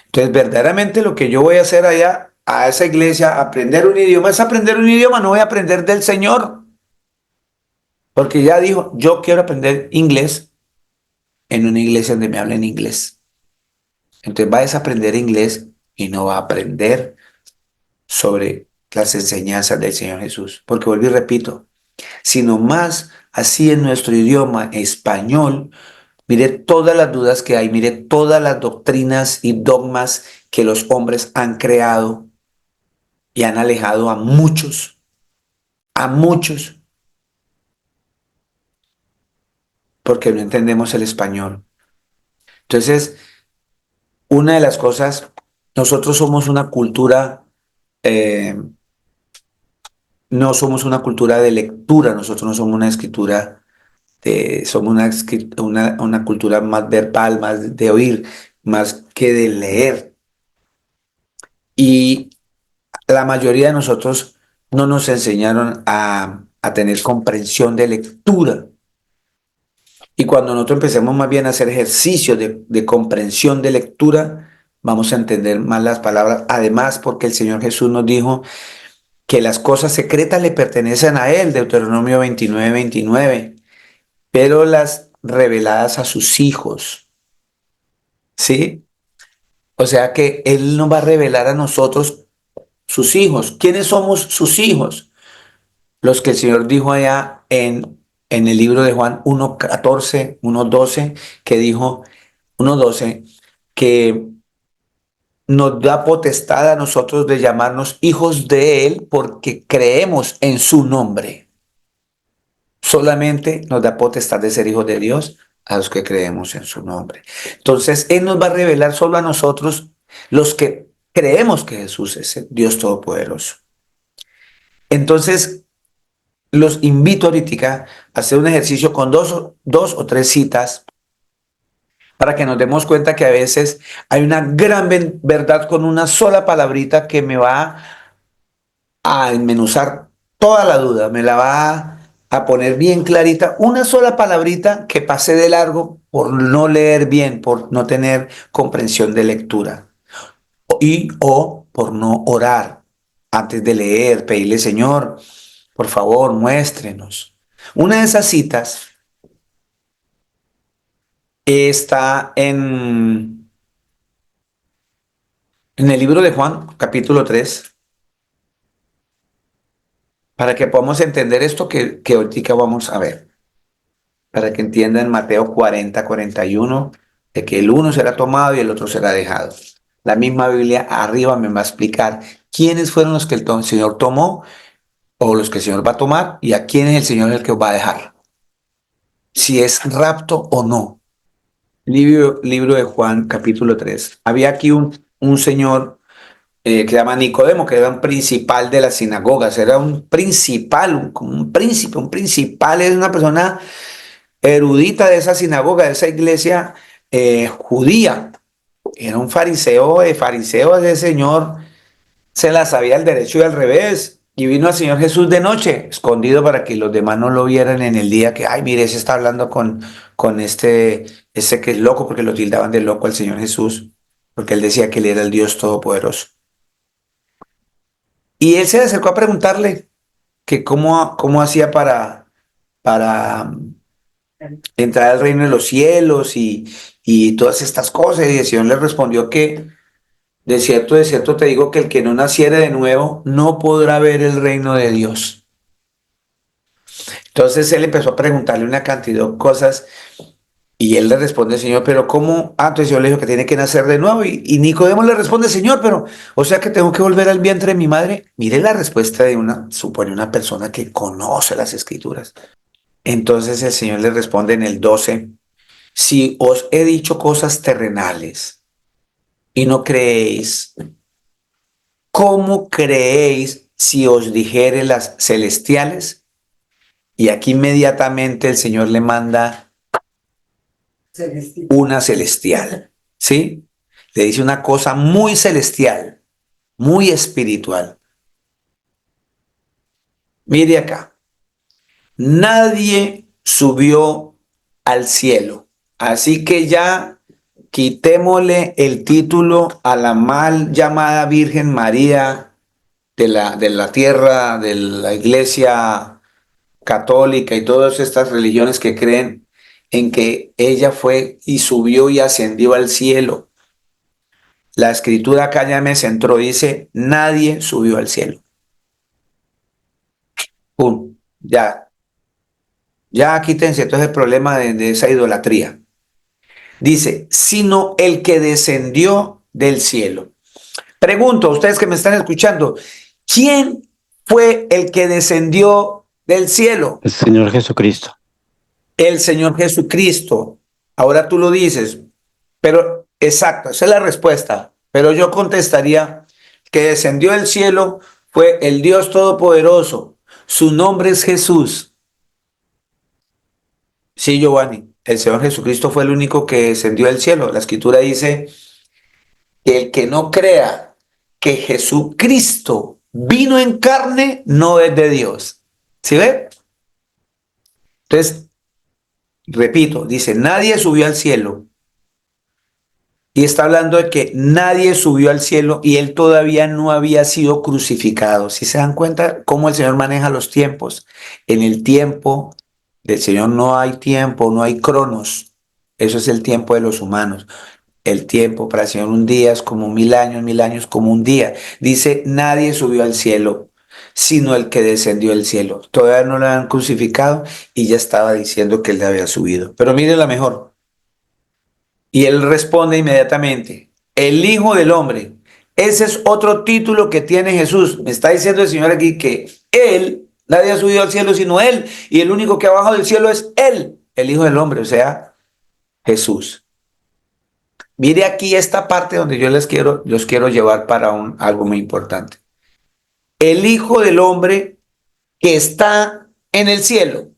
Entonces, verdaderamente lo que yo voy a hacer allá, a esa iglesia, aprender un idioma, es aprender un idioma, no voy a aprender del Señor. Porque ya dijo, yo quiero aprender inglés en una iglesia donde me hablen inglés. Entonces va a aprender inglés y no va a aprender sobre las enseñanzas del Señor Jesús. Porque vuelvo y repito, sino más así en nuestro idioma español, mire todas las dudas que hay, mire todas las doctrinas y dogmas que los hombres han creado y han alejado a muchos, porque no entendemos el español. Entonces, una de las cosas, nosotros somos una cultura, eh, no somos una cultura de lectura, nosotros no somos una escritura, somos una cultura más verbal, más de oír, más que de leer. Y la mayoría de nosotros no nos enseñaron a tener comprensión de lectura. Y cuando nosotros empecemos más bien a hacer ejercicios de comprensión de lectura, vamos a entender más las palabras. Además, porque el Señor Jesús nos dijo que las cosas secretas le pertenecen a Él, Deuteronomio 29:29, pero las reveladas a sus hijos, ¿sí? O sea que Él nos va a revelar a nosotros sus hijos. ¿Quiénes somos sus hijos? Los que el Señor dijo allá en el libro de Juan 1:14, 1:12, que dijo 1:12, que nos da potestad a nosotros de llamarnos hijos de Él porque creemos en su nombre. Solamente nos da potestad de ser hijos de Dios a los que creemos en su nombre. Entonces, Él nos va a revelar solo a nosotros los que creemos que Jesús es el Dios Todopoderoso. Entonces, los invito ahorita a hacer un ejercicio con dos o tres citas para que nos demos cuenta que a veces hay una gran verdad con una sola palabrita que me va a enmenuzar toda la duda, me la va a poner bien clarita, una sola palabrita que pasé de largo por no leer bien, por no tener comprensión de lectura o por no orar antes de leer, pedirle, Señor, por favor, muéstrenos. Una de esas citas está en el libro de Juan, capítulo 3, para que podamos entender esto que ahorita vamos a ver. Para que entiendan Mateo 40:41, de que el uno será tomado y el otro será dejado. La misma Biblia arriba me va a explicar quiénes fueron los que el Señor tomó o los que el Señor va a tomar y a quién es el Señor el que os va a dejar. Si es rapto o no. Libro de Juan, capítulo 3. Había aquí un señor que se llama Nicodemo, que era un principal de las sinagogas, era un principal, como un príncipe, un principal es una persona erudita de esa sinagoga, de esa iglesia judía. Era un fariseo de fariseos, ese señor se la sabía al derecho y al revés. Y vino al Señor Jesús de noche, escondido para que los demás no lo vieran en el día que, ay, mire, se está hablando con ese que es loco, porque lo tildaban de loco al Señor Jesús, porque él decía que él era el Dios Todopoderoso. Y él se le acercó a preguntarle que cómo hacía para entrar al reino de los cielos y todas estas cosas. Y el Señor le respondió que de cierto te digo que el que no naciere de nuevo no podrá ver el reino de Dios. Entonces él empezó a preguntarle una cantidad de cosas y él le responde, Señor, pero ¿cómo? Ah, entonces yo le digo que tiene que nacer de nuevo y Nicodemo le responde, Señor, pero, o sea que tengo que volver al vientre de mi madre. Mire la respuesta supone una persona que conoce las escrituras. Entonces el Señor le responde en el 12, si os he dicho cosas terrenales y no creéis, ¿cómo creéis si os dijere las celestiales? Y aquí inmediatamente el Señor le manda una celestial, ¿sí? Le dice una cosa muy celestial, muy espiritual. Mire acá, nadie subió al cielo, así que ya quitémosle el título a la mal llamada Virgen María de la tierra, de la iglesia católica y todas estas religiones que creen en que ella fue y subió y ascendió al cielo. La escritura acá ya me centró, dice, nadie subió al cielo. Pum, ya quítense todo el problema de esa idolatría. Dice, sino el que descendió del cielo. Pregunto a ustedes que me están escuchando, ¿quién fue el que descendió del cielo? El Señor Jesucristo. El Señor Jesucristo. Ahora tú lo dices, pero exacto, esa es la respuesta. Pero yo contestaría que descendió del cielo fue el Dios Todopoderoso. Su nombre es Jesús. Sí, Giovanni, el Señor Jesucristo fue el único que descendió del cielo. La escritura dice que el que no crea que Jesucristo vino en carne no es de Dios. ¿Sí ve? Entonces, repito, dice, nadie subió al cielo. Y está hablando de que nadie subió al cielo y él todavía no había sido crucificado. Si se dan cuenta cómo el Señor maneja los tiempos. En el tiempo del Señor no hay tiempo, no hay cronos. Eso es el tiempo de los humanos. El tiempo para el Señor un día es como 1000 años como un día. Dice, nadie subió al cielo, sino el que descendió del cielo. Todavía no lo han crucificado y ya estaba diciendo que él había subido. Pero miren la mejor. Y él responde inmediatamente, el Hijo del Hombre. Ese es otro título que tiene Jesús. Me está diciendo el Señor aquí que él, nadie ha subido al cielo sino él, y el único que ha bajado del cielo es él, el Hijo del Hombre, o sea, Jesús. Mire aquí esta parte donde yo los quiero llevar para algo muy importante. El Hijo del Hombre que está en el cielo.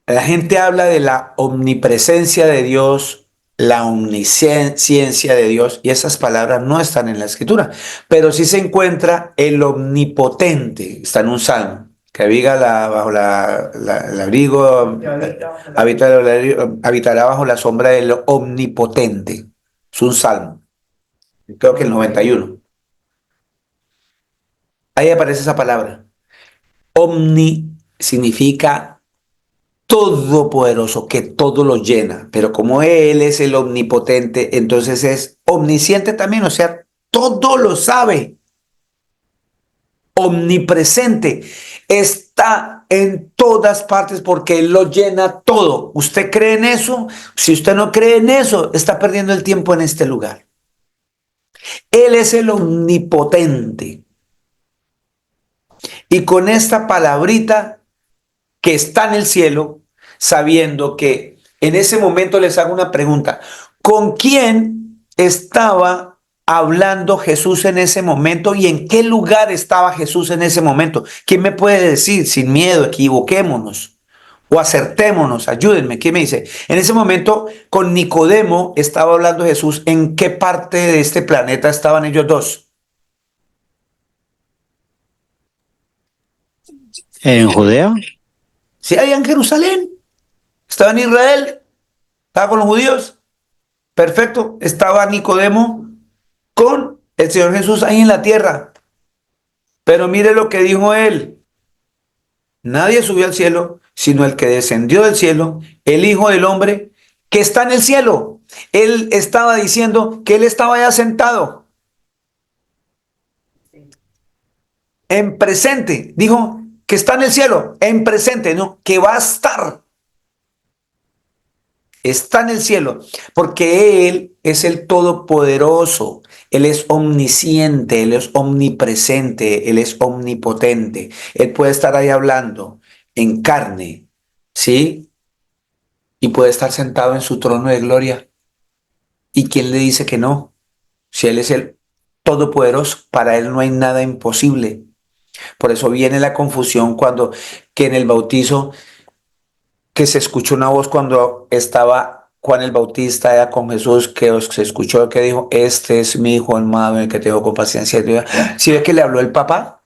La gente habla de la omnipresencia de Dios, la omnisciencia de Dios, y esas palabras no están en la escritura, pero sí se encuentra el omnipotente, está en un salmo, que bajo el abrigo, habitará bajo la sombra del omnipotente. Es un salmo, creo que el 91. Ahí aparece esa palabra. Omni significa todopoderoso, que todo lo llena, pero como Él es el omnipotente, entonces es omnisciente también, o sea, todo lo sabe, omnipresente, está en todas partes porque Él lo llena todo. ¿Usted cree en eso? Si usted no cree en eso, está perdiendo el tiempo en este lugar. Él es el omnipotente. Y con esta palabrita que está en el cielo, sabiendo que en ese momento les hago una pregunta. ¿Con quién estaba hablando Jesús en ese momento y en qué lugar estaba Jesús en ese momento? ¿Quién me puede decir? Sin miedo, equivoquémonos o acertémonos, ayúdenme. ¿Quién me dice? En ese momento con Nicodemo estaba hablando Jesús. ¿En qué parte de este planeta estaban ellos dos? ¿En Judea? Sí, allá en Jerusalén. Estaba en Israel. Estaba con los judíos. Perfecto. Estaba Nicodemo con el Señor Jesús ahí en la tierra. Pero mire lo que dijo él. Nadie subió al cielo, sino el que descendió del cielo, el Hijo del Hombre, que está en el cielo. Él estaba diciendo que él estaba ya sentado. En presente. Dijo que está en el cielo. En presente, no, que va a estar. Está en el cielo, porque Él es el Todopoderoso, Él es omnisciente, Él es omnipresente, Él es omnipotente. Él puede estar ahí hablando en carne, ¿sí? Y puede estar sentado en su trono de gloria. ¿Y quién le dice que no? Si Él es el Todopoderoso, para Él no hay nada imposible. Por eso viene la confusión cuando que en el bautizo que se escuchó una voz cuando estaba Juan el Bautista allá con Jesús, que se escuchó que dijo, este es mi hijo amado en el que tengo compasión. Si ve que le habló el papá,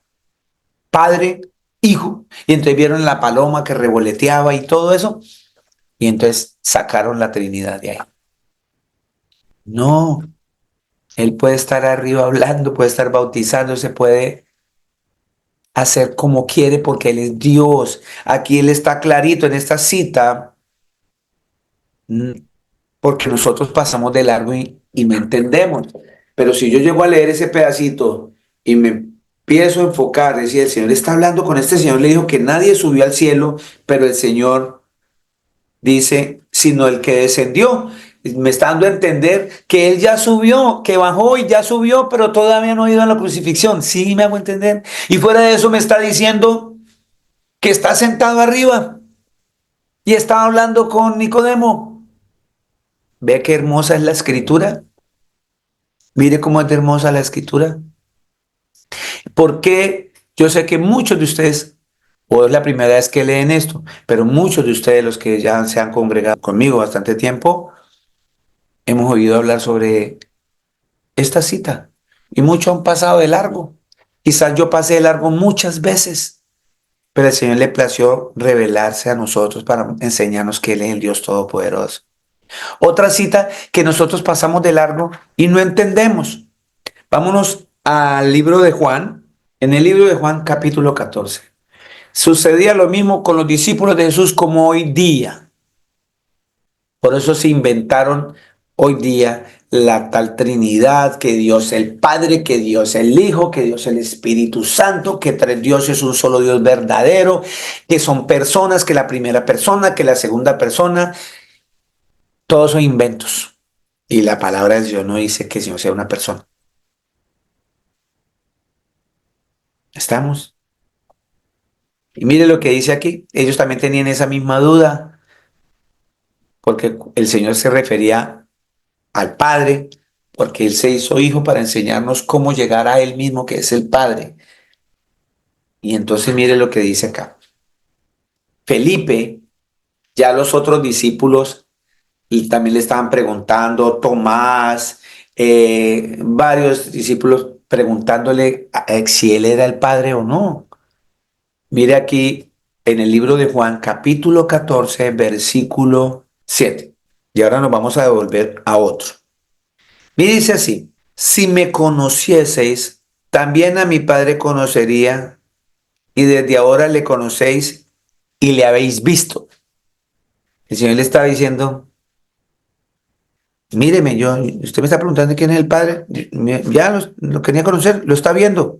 Padre, hijo. Y entonces vieron la paloma que revoloteaba y todo eso. Y entonces sacaron la Trinidad de ahí. No, él puede estar arriba hablando, puede estar bautizándose, puede hacer como quiere porque él es Dios. Aquí él está clarito en esta cita, porque nosotros pasamos de largo y no entendemos. Pero si yo llego a leer ese pedacito y me empiezo a enfocar, decir, el Señor está hablando con este Señor, le dijo que nadie subió al cielo, pero el Señor dice, sino el que descendió. Me está dando a entender que él ya subió, que bajó y ya subió, pero todavía no ha ido a la crucifixión. Sí, me hago entender. Y fuera de eso me está diciendo que está sentado arriba y está hablando con Nicodemo. ¿Ve qué hermosa es la escritura? Mire cómo es de hermosa la escritura. Porque yo sé que muchos de ustedes, o es la primera vez que leen esto, pero muchos de ustedes, los que ya se han congregado conmigo bastante tiempo, hemos oído hablar sobre esta cita y muchos han pasado de largo. Quizás yo pasé de largo muchas veces, pero el Señor le plació revelarse a nosotros para enseñarnos que Él es el Dios Todopoderoso. Otra cita que nosotros pasamos de largo y no entendemos. Vámonos al libro de Juan. En el libro de Juan, capítulo 14. Sucedía lo mismo con los discípulos de Jesús como hoy día. Por eso se inventaron hoy día la tal Trinidad, que Dios el Padre, que Dios el Hijo, que Dios el Espíritu Santo, que tres dioses, un solo Dios verdadero, que son personas, que la primera persona, que la segunda persona. Todos son inventos. Y la palabra de Dios no dice que el Señor sea una persona. ¿Estamos? Y mire lo que dice aquí. Ellos también tenían esa misma duda, porque el Señor se refería al Padre, porque Él se hizo hijo para enseñarnos cómo llegar a Él mismo, que es el Padre. Y entonces mire lo que dice acá. Felipe, ya los otros discípulos, y también le estaban preguntando, Tomás, varios discípulos preguntándole si Él era el Padre o no. Mire aquí en el libro de Juan, capítulo 14, versículo 7. Y ahora nos vamos a devolver a otro. Y dice así, si me conocieseis, también a mi Padre conocería, y desde ahora le conocéis y le habéis visto. El Señor le estaba diciendo, míreme, usted me está preguntando quién es el Padre, ya lo quería conocer, lo está viendo.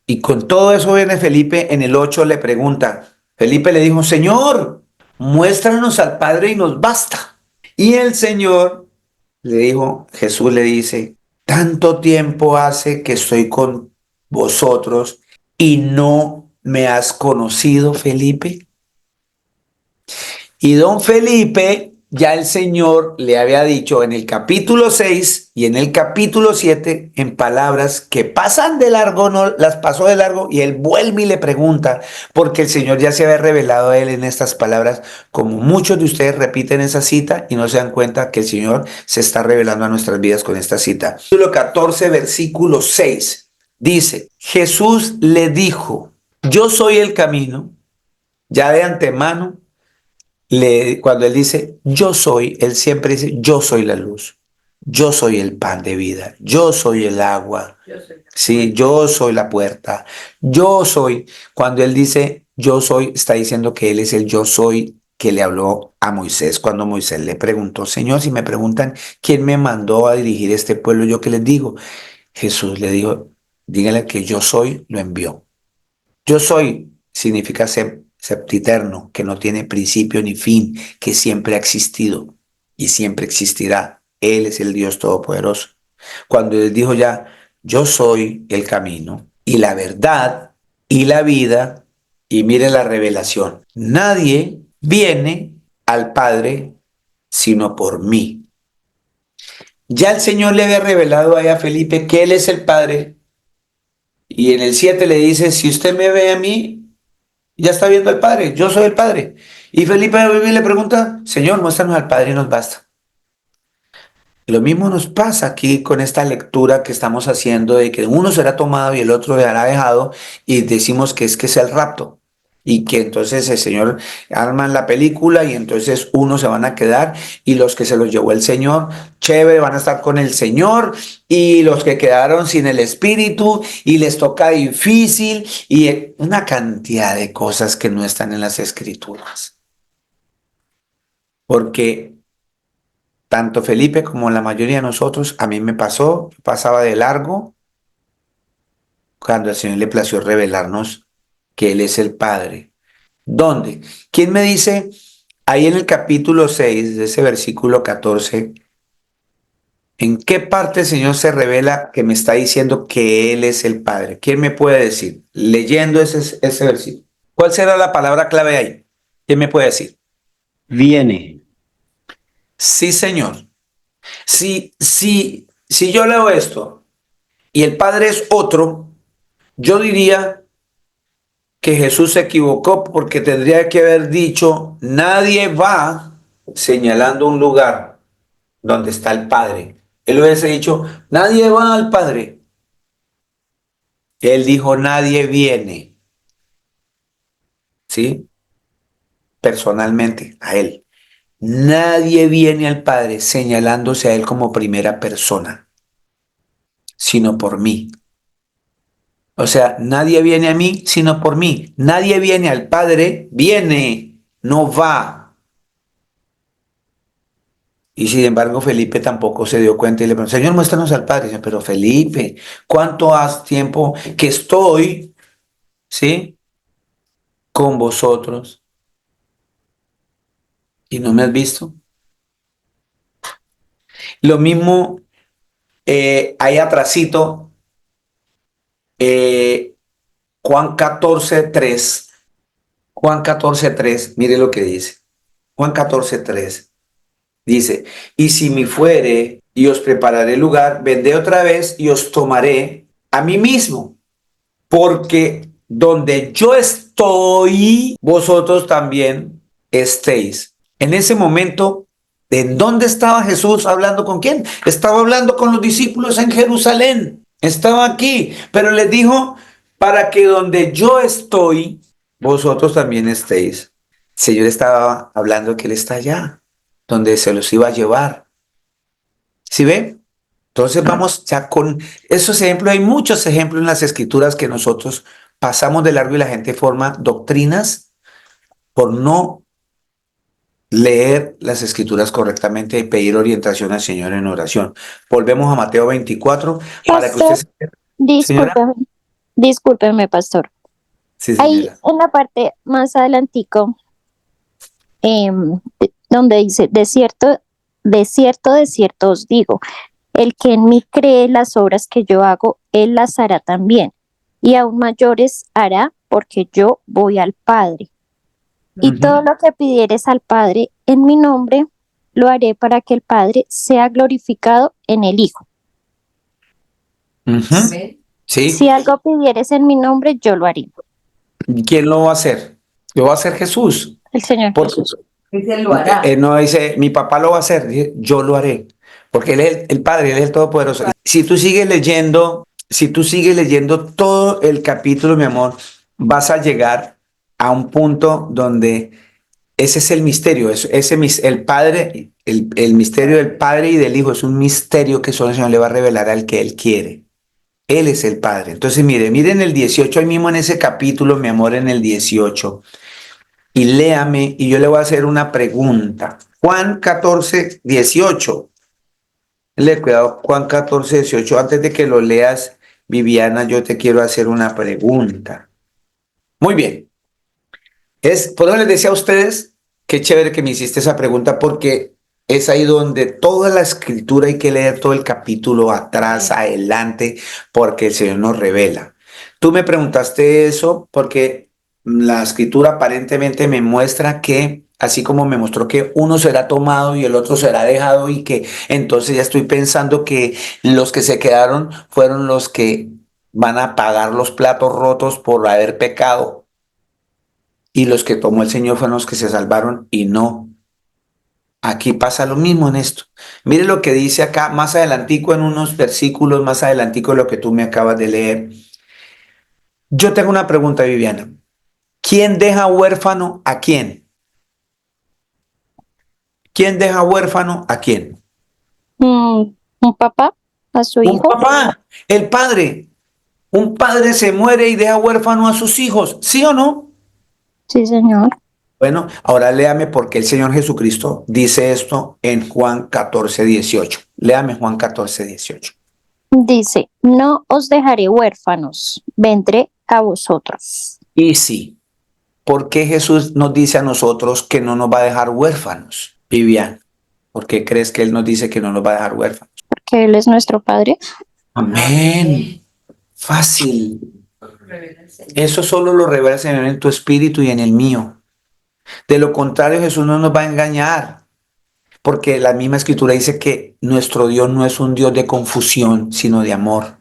Y con todo eso viene Felipe en el 8, le pregunta, Felipe le dijo, Señor, muéstranos al Padre y nos basta. Y el Señor le dijo, Jesús le dice, tanto tiempo hace que estoy con vosotros y no me has conocido, Felipe. Y don Felipe, ya el Señor le había dicho en el capítulo 6 y en el capítulo 7, en palabras que pasan de largo, no las pasó de largo, y él vuelve y le pregunta, porque el Señor ya se había revelado a él en estas palabras, como muchos de ustedes repiten esa cita y no se dan cuenta que el Señor se está revelando a nuestras vidas con esta cita. Capítulo 14, versículo 6, dice, Jesús le dijo, yo soy el camino, ya de antemano. Cuando él dice, yo soy, él siempre dice, yo soy la luz, yo soy el pan de vida, yo soy el agua, sí, yo soy la puerta, yo soy. Cuando él dice, yo soy, está diciendo que él es el yo soy que le habló a Moisés cuando Moisés le preguntó, Señor, si me preguntan quién me mandó a dirigir este pueblo, ¿yo qué les digo? Jesús le dijo, díganle que yo soy, lo envió. Yo soy significa ser septiterno, que no tiene principio ni fin, que siempre ha existido y siempre existirá. Él es el Dios Todopoderoso. Cuando Él dijo ya, yo soy el camino y la verdad y la vida, y mire la revelación, nadie viene al Padre sino por mí. Ya el Señor le había revelado ahí a Felipe que Él es el Padre, y en el 7 le dice, si usted me ve a mí, ya está viendo al Padre, yo soy el Padre. Y Felipe le pregunta, Señor, muéstranos al Padre y nos basta. Lo mismo nos pasa aquí con esta lectura que estamos haciendo de que uno será tomado y el otro será dejado, y decimos que es el rapto. y que entonces el Señor arma la película y entonces unos se van a quedar y los que se los llevó el Señor, chévere, van a estar con el Señor y los que quedaron sin el Espíritu y les toca difícil y una cantidad de cosas que no están en las Escrituras. Porque tanto Felipe como la mayoría de nosotros, a mí me pasó, pasaba de largo cuando el Señor le plació revelarnos que Él es el Padre. ¿Dónde? ¿Quién me dice ahí en el capítulo 6 de ese versículo 14, en qué parte el Señor se revela que me está diciendo que Él es el Padre? ¿Quién me puede decir? Leyendo ese versículo. ¿Cuál será la palabra clave ahí? ¿Quién me puede decir? Viene. Sí, Señor. Si yo leo esto y el Padre es otro, yo diría que Jesús se equivocó porque tendría que haber dicho, nadie va señalando un lugar donde está el Padre. Él hubiese dicho, nadie va al Padre. Él dijo, nadie viene, ¿sí? Personalmente, a Él. Nadie viene al Padre señalándose a Él como primera persona, sino por mí. O sea, nadie viene a mí sino por mí. Nadie viene al Padre, viene, no va. Y sin embargo, Felipe tampoco se dio cuenta y le preguntó, Señor, muéstranos al Padre. Dice, pero Felipe, ¿cuánto hace tiempo que estoy, sí, con vosotros y no me has visto? Lo mismo ahí atrásito, eh, Juan 14:3. Juan 14:3, mire lo que dice. Juan 14:3 dice, y si me fuere y os prepararé lugar, vendré otra vez y os tomaré a mí mismo, porque donde yo estoy, vosotros también estéis. En ese momento, ¿en dónde estaba Jesús hablando con quién? Estaba hablando con los discípulos en Jerusalén. Estaba aquí, pero les dijo, para que donde yo estoy, vosotros también estéis. El Señor estaba hablando que Él está allá, donde se los iba a llevar. ¿Sí ve? Entonces vamos ya con esos ejemplos. Hay muchos ejemplos en las escrituras que nosotros pasamos de largo y la gente forma doctrinas por no leer las escrituras correctamente y pedir orientación al Señor en oración. Volvemos a Mateo 24 para que Pastor, usted... Señora. discúlpeme, discúlpeme, pastor. Sí, Ahí señora. en la parte más adelantico, donde dice, de cierto os digo, el que en mí cree las obras que yo hago, él las hará también, y aún mayores hará, porque yo voy al Padre. Y todo lo que pidieres al Padre en mi nombre, lo haré para que el Padre sea glorificado en el Hijo. Sí. Si algo pidieres en mi nombre, yo lo haré. ¿Quién lo va a hacer? Lo va a hacer Jesús. El Señor Porque Jesús. Él lo hará. no dice, mi papá lo va a hacer, dice, yo lo haré. Porque Él es el Padre, Él es el Todopoderoso. Si tú sigues leyendo todo el capítulo, mi amor, vas a llegar a un punto donde ese es el misterio, el Padre, el misterio del Padre y del Hijo es un misterio que solo el Señor le va a revelar al que Él quiere. Él es el Padre. Entonces, miren el 18, ahí mismo en ese capítulo, mi amor, en el 18. Y léame, y yo le voy a hacer una pregunta. Juan 14:18. Cuidado, Juan 14:18. Antes de que lo leas, Viviana, yo te quiero hacer una pregunta. Muy bien. Por eso les decía a ustedes, qué chévere que me hiciste esa pregunta, porque es ahí donde toda la escritura hay que leer todo el capítulo atrás, adelante, porque el Señor nos revela. Tú me preguntaste eso porque la escritura aparentemente me muestra que, así como me mostró que uno será tomado y el otro será dejado, y que entonces ya estoy pensando que los que se quedaron fueron los que van a pagar los platos rotos por haber pecado. Y los que tomó el Señor fueron los que se salvaron y no. Aquí pasa lo mismo en esto. Mire lo que dice acá, más adelantico, en unos versículos más adelantico de lo que tú me acabas de leer. Yo tengo una pregunta, Viviana. ¿Quién deja huérfano a quién? ¿Quién deja huérfano a quién? Un papá a su Un hijo. papá, el padre. Un padre se muere y deja huérfano a sus hijos, ¿sí o no? Sí, señor. Bueno, ahora léame por qué el Señor Jesucristo dice esto en Juan 14:18. Léame Juan 14:18. Dice, no os dejaré huérfanos, vendré a vosotros. Y sí, ¿por qué Jesús nos dice a nosotros que no nos va a dejar huérfanos? Vivian, ¿por qué crees que Él nos dice que no nos va a dejar huérfanos? Porque Él es nuestro Padre. Amén. Fácil. Eso solo lo revela el Señor en tu espíritu y en el mío. De lo contrario, Jesús no nos va a engañar, porque la misma escritura dice que nuestro Dios no es un Dios de confusión, sino de amor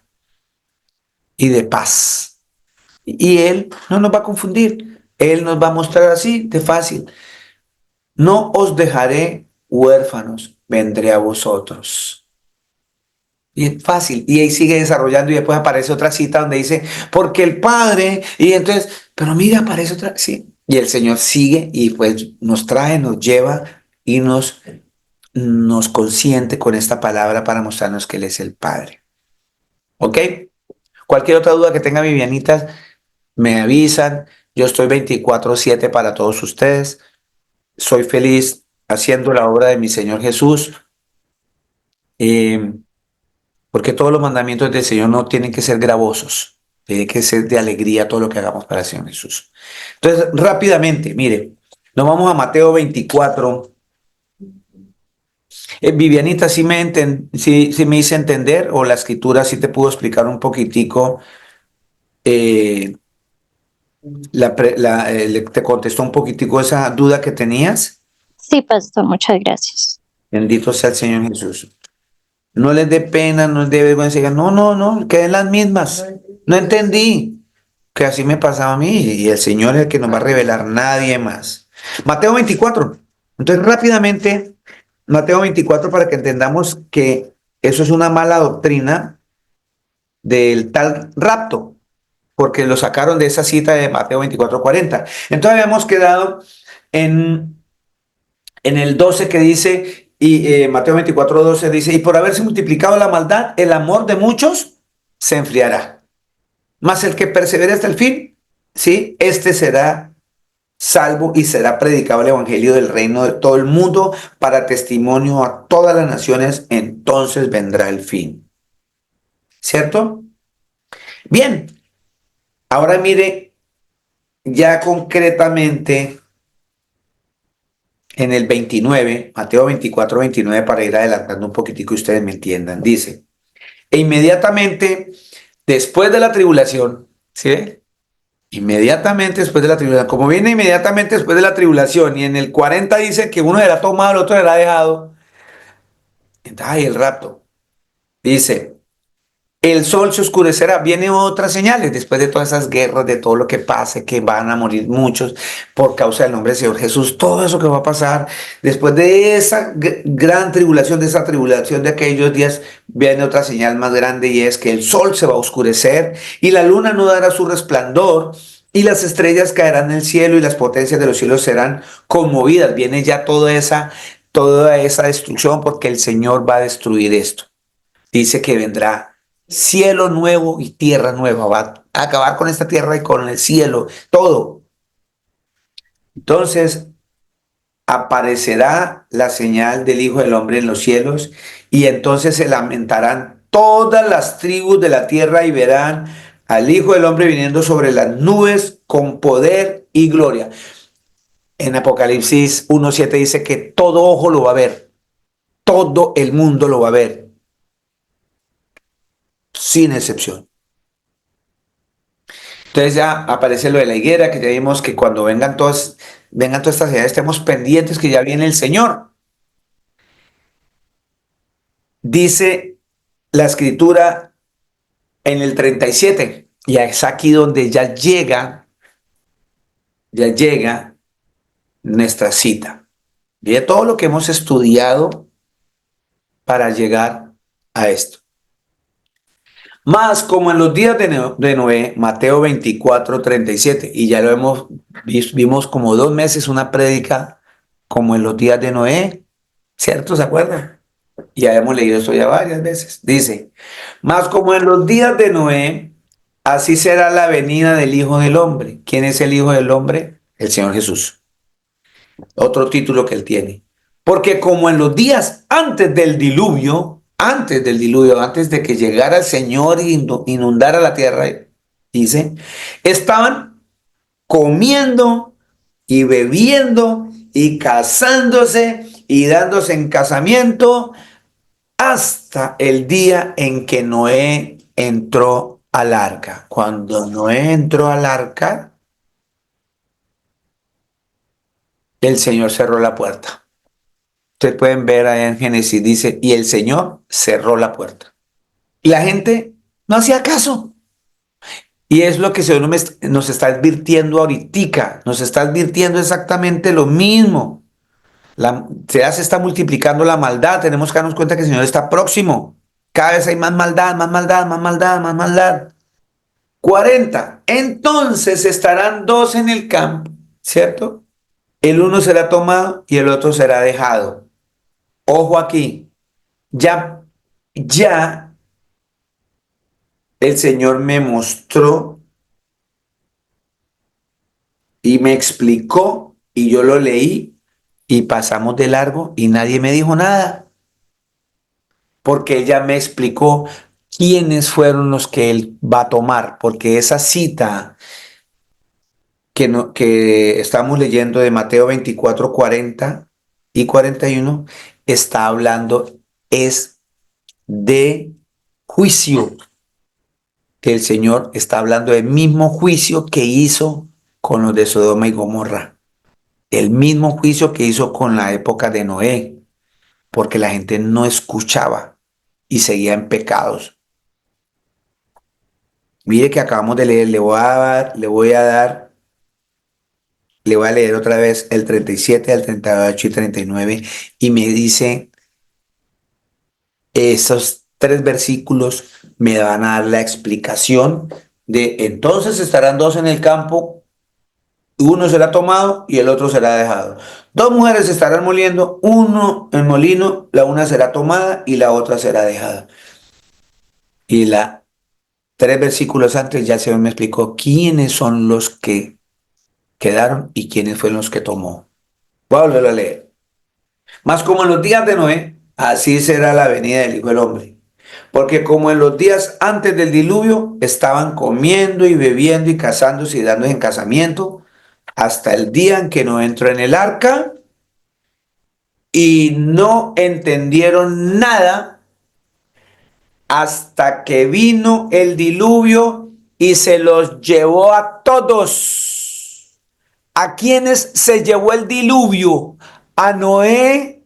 y de paz. Y Él no nos va a confundir. Él nos va a mostrar así de fácil. No os dejaré huérfanos, vendré a vosotros. Y es fácil. Y ahí sigue desarrollando y después aparece otra cita donde dice, porque el Padre, y entonces, pero mira, aparece otra, sí. Y el Señor sigue y pues nos trae, nos lleva y nos consiente con esta palabra para mostrarnos que Él es el Padre. ¿Ok? Cualquier otra duda que tenga Vivianitas, me avisan. Yo estoy 24/7 para todos ustedes. Soy feliz haciendo la obra de mi Señor Jesús, porque todos los mandamientos del Señor no tienen que ser gravosos, tiene que ser de alegría todo lo que hagamos para el Señor Jesús. Entonces, rápidamente, mire, nos vamos a Mateo 24. Vivianita, ¿sí me hice entender? O la escritura sí te pudo explicar un poquitico, eh, te contestó un poquitico esa duda que tenías. Sí, pastor, muchas gracias. Bendito sea el Señor Jesús. No les dé pena, no les dé vergüenza, digan, no, no, no, queden las mismas. No entendí que así me pasaba a mí y el Señor es el que nos va a revelar, nadie más. Mateo 24. Entonces, rápidamente, Mateo 24 para que entendamos que eso es una mala doctrina del tal rapto, porque lo sacaron de esa cita de Mateo 24:40. Entonces, habíamos quedado en el 12 que dice, y Mateo 24:12 dice, y por haberse multiplicado la maldad, el amor de muchos se enfriará. Mas el que persevere hasta el fin, ¿sí? Este será salvo y será predicado el evangelio del reino de todo el mundo para testimonio a todas las naciones, entonces vendrá el fin. ¿Cierto? Bien, ahora mire ya concretamente en el 29, Mateo 24:29, para ir adelantando un poquitico y ustedes me entiendan. Dice, e inmediatamente después de la tribulación, ¿sí ve? Inmediatamente después de la tribulación, como viene inmediatamente después de la tribulación, y en el 40 dice que uno será tomado, el otro será dejado. Ay, el rapto. Dice, el sol se oscurecerá. Vienen otras señales después de todas esas guerras, de todo lo que pase, que van a morir muchos por causa del nombre del Señor Jesús. Todo eso que va a pasar después de esa gran tribulación, de esa tribulación de aquellos días, viene otra señal más grande y es que el sol se va a oscurecer y la luna no dará su resplandor y las estrellas caerán del cielo y las potencias de los cielos serán conmovidas. Viene ya toda esa destrucción porque el Señor va a destruir esto. Dice que vendrá cielo nuevo y tierra nueva. Va a acabar con esta tierra y con el cielo, todo. Entonces aparecerá la señal del Hijo del Hombre en los cielos y entonces se lamentarán todas las tribus de la tierra y verán al Hijo del Hombre viniendo sobre las nubes con poder y gloria. En Apocalipsis 1:7 dice que todo ojo lo va a ver, todo el mundo lo va a ver, sin excepción. Entonces ya aparece lo de la higuera, que ya vimos que cuando vengan todas estas ciudades, estemos pendientes que ya viene el Señor. Dice la escritura en el 37, y es aquí donde ya llega nuestra cita. Y de todo lo que hemos estudiado para llegar a esto. Más como en los días de Noé, Mateo 24:37, y ya lo vimos como 2 meses una prédica como en los días de Noé, ¿cierto? ¿Se acuerdan? Ya hemos leído esto ya varias veces. Dice, más como en los días de Noé, así será la venida del Hijo del Hombre. ¿Quién es el Hijo del Hombre? El Señor Jesús. Otro título que él tiene. Porque como en los días antes del diluvio, antes de que llegara el Señor y inundara la tierra, dice, estaban comiendo y bebiendo y casándose y dándose en casamiento hasta el día en que Noé entró al arca. Cuando Noé entró al arca, el Señor cerró la puerta. Ustedes pueden ver ahí en Génesis, dice, y el Señor cerró la puerta. Y la gente no hacía caso. Y es lo que el Señor nos está advirtiendo ahorita. Nos está advirtiendo exactamente lo mismo. Se está multiplicando la maldad. Tenemos que darnos cuenta que el Señor está próximo. Cada vez hay más maldad, más maldad, más maldad, más maldad. 40. Entonces estarán dos en el campo, ¿cierto? El uno será tomado y el otro será dejado. Ojo aquí. Ya el Señor me mostró y me explicó y yo lo leí y pasamos de largo y nadie me dijo nada. Porque ella me explicó quiénes fueron los que él va a tomar, porque esa cita que estamos leyendo de Mateo 24, 40 y 41 está hablando es de juicio, que el Señor está hablando del mismo juicio que hizo con los de Sodoma y Gomorra, el mismo juicio que hizo con la época de Noé, porque la gente no escuchaba y seguía en pecados. Mire que acabamos de leer, le voy a leer otra vez el 37, el 38 y 39 y me dice, esos 3 versículos me van a dar la explicación de entonces estarán dos en el campo, uno será tomado y el otro será dejado. Dos mujeres estarán moliendo, uno en molino, la una será tomada y la otra será dejada. Y 3 versículos antes ya el Señor me explicó quiénes son los que quedaron y quiénes fueron los que tomó. Voy a volverlo a leer. Mas como en los días de Noé, así será la venida del Hijo del Hombre. Porque como en los días antes del diluvio, estaban comiendo y bebiendo y casándose y dándose en casamiento, hasta el día en que no entró en el arca, y no entendieron nada hasta que vino el diluvio y se los llevó a todos. ¿A quiénes se llevó el diluvio? ¿A Noé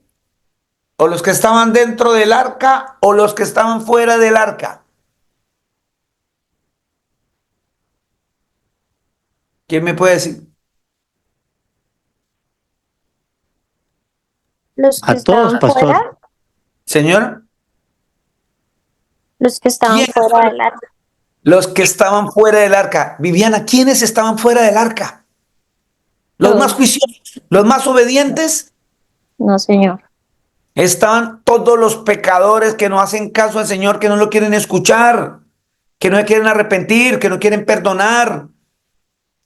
o los que estaban dentro del arca o los que estaban fuera del arca? ¿Quién me puede decir? Los que A todos, estaban pastor. fuera, Señor, los que estaban ¿quiénes fuera fueron del arca. los que estaban fuera del arca? Viviana, ¿quiénes estaban fuera del arca? Los más Todos. juiciosos, los más obedientes. No, Señor. Estaban todos los pecadores que no hacen caso al Señor, que no lo quieren escuchar, que no se quieren arrepentir, que no quieren perdonar,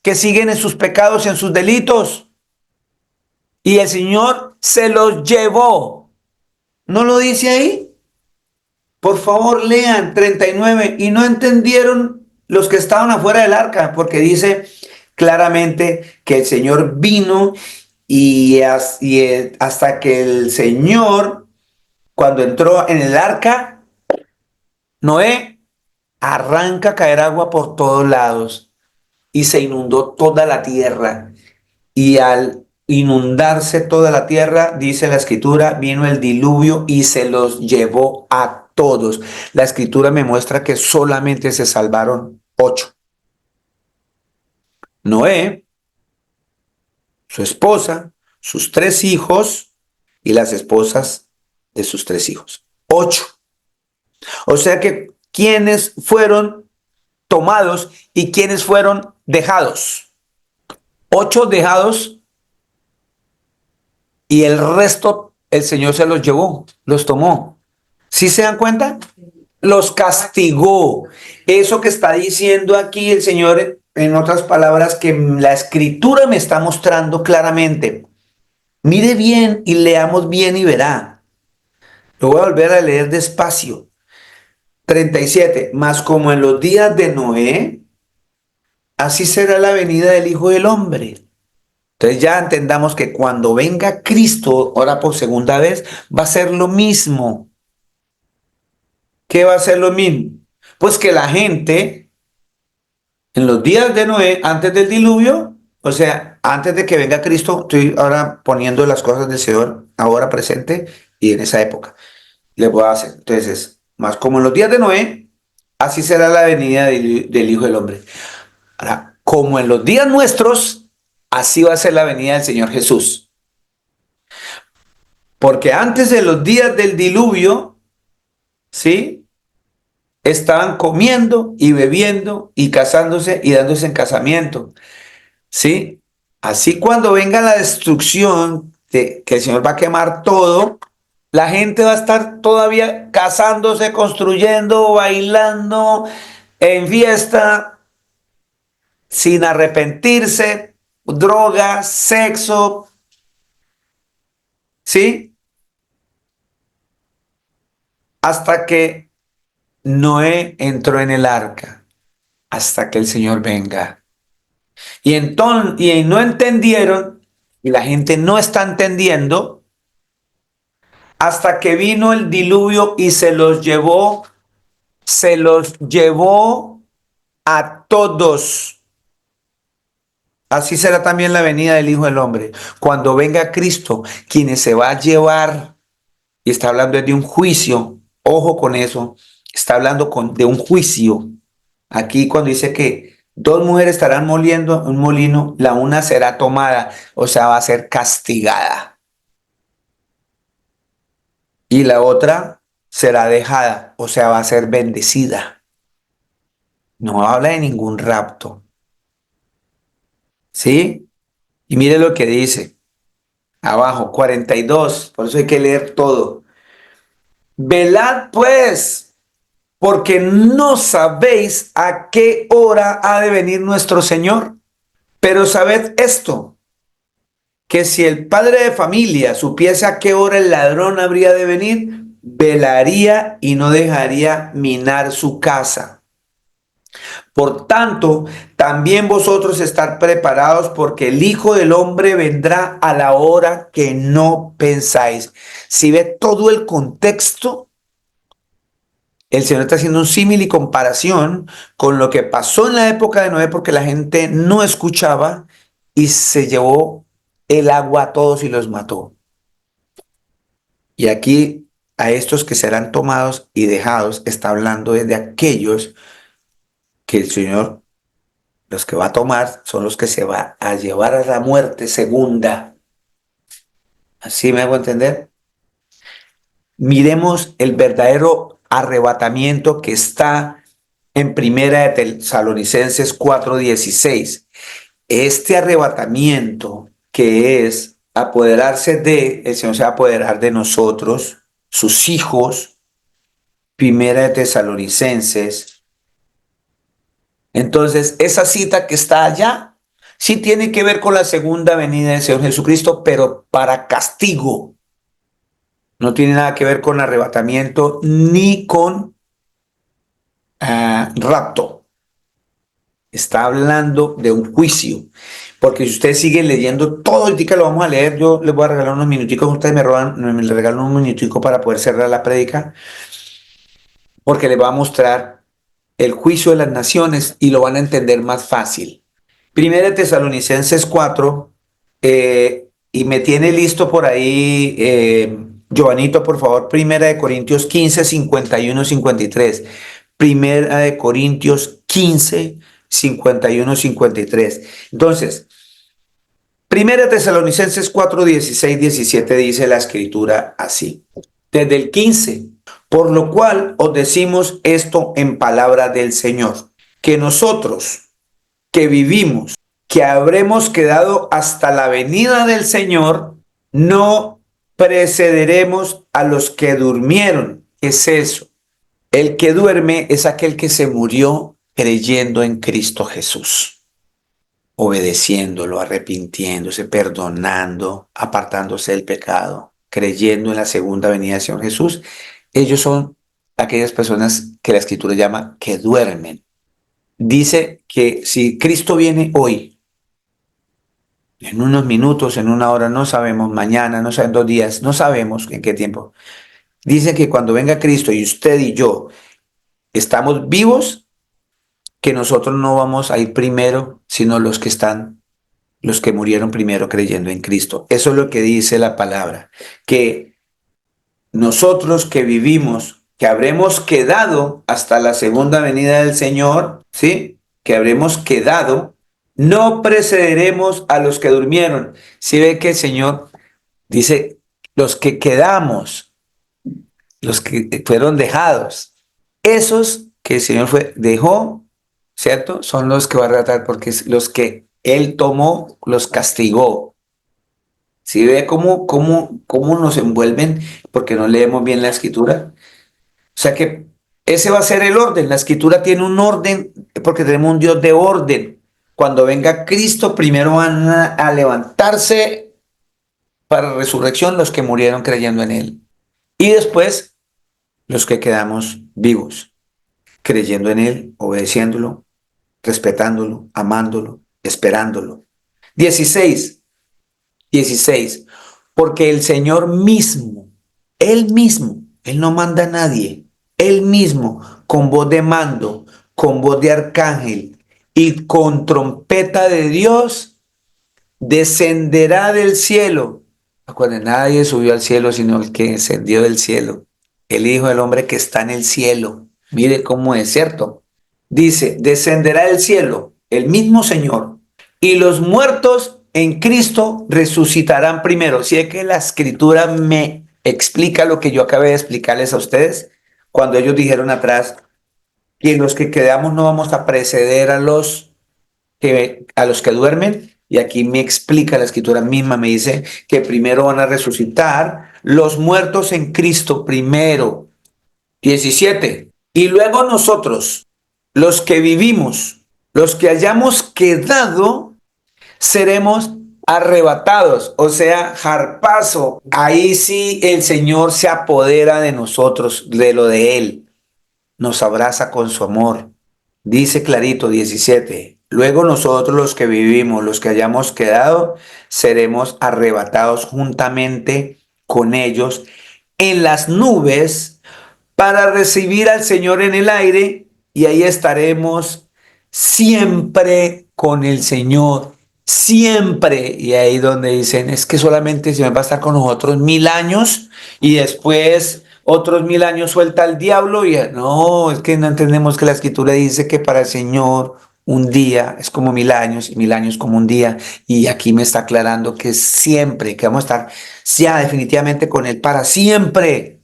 que siguen en sus pecados y en sus delitos. Y el Señor se los llevó. ¿No lo dice ahí? Por favor, lean 39. Y no entendieron los que estaban afuera del arca, porque dice claramente que el Señor vino y hasta que el Señor, cuando entró en el arca, Noé arranca a caer agua por todos lados y se inundó toda la tierra. Y al inundarse toda la tierra, dice la escritura, vino el diluvio y se los llevó a todos. La escritura me muestra que solamente se salvaron 8. Noé, su esposa, sus 3 hijos y las esposas de sus 3 hijos. 8. O sea que quiénes fueron tomados y quiénes fueron dejados. 8 dejados y el resto el Señor se los llevó, los tomó. ¿Sí se dan cuenta? Los castigó. Eso que está diciendo aquí el Señor, en otras palabras, que la Escritura me está mostrando claramente. Mire bien y leamos bien y verá. Lo voy a volver a leer despacio. 37. Mas como en los días de Noé, así será la venida del Hijo del Hombre. Entonces ya entendamos que cuando venga Cristo, ahora por segunda vez, va a ser lo mismo. ¿Qué va a ser lo mismo? Pues que la gente, en los días de Noé, antes del diluvio, o sea, antes de que venga Cristo, estoy ahora poniendo las cosas del Señor, ahora presente y en esa época. Le voy a hacer. Entonces, más como en los días de Noé, así será la venida del Hijo del Hombre. Ahora, como en los días nuestros, así va a ser la venida del Señor Jesús. Porque antes de los días del diluvio, ¿sí? Estaban comiendo y bebiendo y casándose y dándose en casamiento, ¿sí? Así cuando venga la destrucción, que el Señor va a quemar todo, la gente va a estar todavía casándose, construyendo, bailando, en fiesta, sin arrepentirse, droga, sexo, ¿sí? Hasta que Noé entró en el arca, hasta que el Señor venga. Y entonces, y no entendieron, y la gente no está entendiendo, hasta que vino el diluvio y se los llevó a todos. Así será también la venida del Hijo del Hombre. Cuando venga Cristo, quienes se va a llevar, y está hablando de un juicio, ojo con eso, está hablando de un juicio. Aquí cuando dice que 2 mujeres estarán moliendo un molino, la una será tomada, o sea, va a ser castigada. Y la otra será dejada, o sea, va a ser bendecida. No habla de ningún rapto. ¿Sí? Y mire lo que dice abajo, 42, por eso hay que leer todo. Velad pues, porque no sabéis a qué hora ha de venir nuestro Señor. Pero sabed esto, que si el padre de familia supiese a qué hora el ladrón habría de venir, velaría y no dejaría minar su casa. Por tanto, también vosotros estar preparados, porque el Hijo del Hombre vendrá a la hora que no pensáis. Si ve todo el contexto, el Señor está haciendo un símil y comparación con lo que pasó en la época de Noé, porque la gente no escuchaba y se llevó el agua a todos y los mató. Y aquí a estos que serán tomados y dejados está hablando de aquellos que el Señor, los que va a tomar, son los que se va a llevar a la muerte segunda. ¿Así me hago entender? Miremos el verdadero arrebatamiento que está en Primera de Tesalonicenses 4:16. Este arrebatamiento que es apoderarse el Señor se va a apoderar de nosotros, sus hijos, Primera de Tesalonicenses. Entonces, esa cita que está allá, sí tiene que ver con la segunda venida del Señor Jesucristo, pero para castigo. No tiene nada que ver con arrebatamiento ni con rapto. Está hablando de un juicio. Porque si ustedes siguen leyendo todo el día que lo vamos a leer, yo les voy a regalar unos minuticos, ustedes me regalan un minutico para poder cerrar la prédica, porque les va a mostrar el juicio de las naciones y lo van a entender más fácil. Primera de Tesalonicenses 4, y me tiene listo por ahí, Giovanito, por favor, Primera de Corintios 15, 51, 53. Primera de Corintios 15, 51, 53. Entonces, Primera Tesalonicenses 4, 16, 17 dice la escritura así. Desde el 15. Por lo cual os decimos esto en palabra del Señor, que nosotros que vivimos, que habremos quedado hasta la venida del Señor, no precederemos a los que durmieron. ¿Qué es eso? El que duerme es aquel que se murió creyendo en Cristo Jesús, obedeciéndolo, arrepintiéndose, perdonando, apartándose del pecado, creyendo en la segunda venida del Señor Jesús. Ellos son aquellas personas que la Escritura llama que duermen. Dice que si Cristo viene hoy, en unos minutos, en una hora, no sabemos, mañana, no sabemos, 2 días, no sabemos en qué tiempo. Dice que cuando venga Cristo y usted y yo estamos vivos, que nosotros no vamos a ir primero, sino los que murieron primero creyendo en Cristo. Eso es lo que dice la palabra, que nosotros que vivimos, que habremos quedado hasta la segunda venida del Señor, ¿sí? Que habremos quedado, no precederemos a los que durmieron. Si ve que el Señor dice, los que quedamos, los que fueron dejados, esos que el Señor dejó, ¿cierto? Son los que va a tratar, porque es los que Él tomó, los castigó. Si ve cómo nos envuelven, porque no leemos bien la Escritura. O sea que ese va a ser el orden. La Escritura tiene un orden, porque tenemos un Dios de orden. Cuando venga Cristo, primero van a levantarse para resurrección los que murieron creyendo en Él. Y después los que quedamos vivos, creyendo en Él, obedeciéndolo, respetándolo, amándolo, esperándolo. 16. Porque el Señor mismo, Él no manda a nadie, Él mismo, con voz de mando, con voz de arcángel y con trompeta de Dios, descenderá del cielo. Acuérdense, nadie subió al cielo sino el que descendió del cielo, el Hijo del Hombre que está en el cielo. Mire cómo es, ¿cierto? Dice, descenderá del cielo el mismo Señor, y los muertos en Cristo resucitarán primero. Si es que la Escritura me explica lo que yo acabé de explicarles a ustedes, cuando ellos dijeron atrás que los que quedamos no vamos a preceder a los que duermen, y aquí me explica la Escritura misma, me dice que primero van a resucitar los muertos en Cristo primero. 17. Y luego nosotros, los que vivimos, los que hayamos quedado, seremos arrebatados, o sea, harpazo. Ahí sí el Señor se apodera de nosotros, de lo de Él. Nos abraza con su amor. Dice clarito, 17. Luego nosotros los que vivimos, los que hayamos quedado, seremos arrebatados juntamente con ellos en las nubes para recibir al Señor en el aire, y ahí estaremos siempre con el Señor. Siempre. Y ahí donde dicen, es que solamente se va a estar con nosotros 1000 años y después otros 1000 años suelta al diablo. Y no, es que no entendemos que la Escritura dice que para el Señor un día es como 1000 años y 1000 años como un día. Y aquí me está aclarando que siempre, que vamos a estar ya definitivamente con Él para siempre.